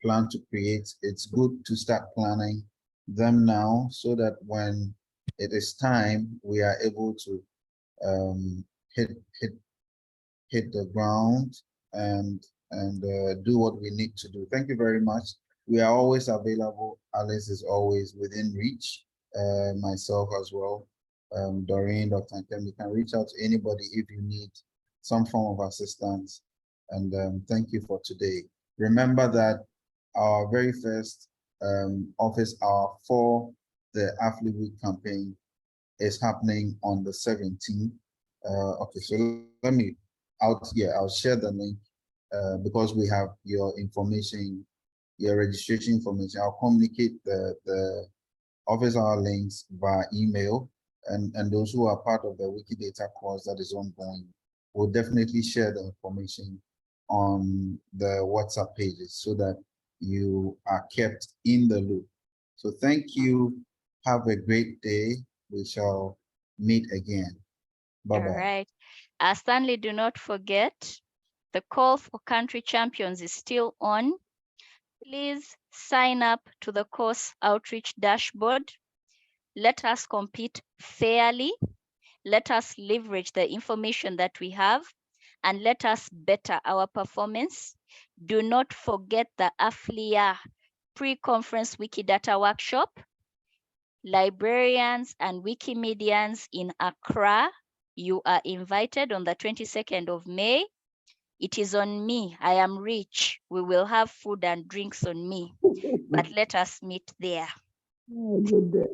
plan to create. It's good to start planning them now so that when it is time, we are able to hit the ground and do what we need to do. Thank you very much. We are always available. Alice is always within reach. Myself as well. Doreen, Dr. Nkem, you can reach out to anybody if you need some form of assistance. And thank you for today. Remember that our very first office hour for the Athlete Week campaign is happening on the 17th. Okay, so let me I'll share the link because we have your information, your registration information. I'll communicate the office hour links via email, and those who are part of the Wikidata course that is ongoing will definitely share the information on the WhatsApp pages so that you are kept in the loop. So thank you. Have a great day. We shall meet again. Bye-bye. All right. Stanley, do not forget, the call for country champions is still on. Please sign up to the course outreach dashboard. Let us compete fairly. Let us leverage the information that we have, and let us better our performance. Do not forget the AFLIA pre-conference Wikidata workshop. Librarians and Wikimedians in Accra, you are invited on the 22nd of May. It is on me. I am rich. We will have food and drinks on me, but let us meet there. Good day.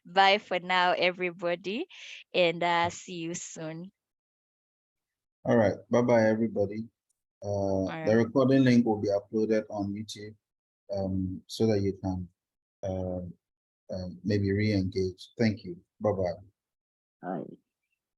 Bye for now, everybody, and see you soon. All right. Bye-bye, everybody. The recording link will be uploaded on YouTube so that you can maybe re-engage. Thank you. Bye-bye. All right.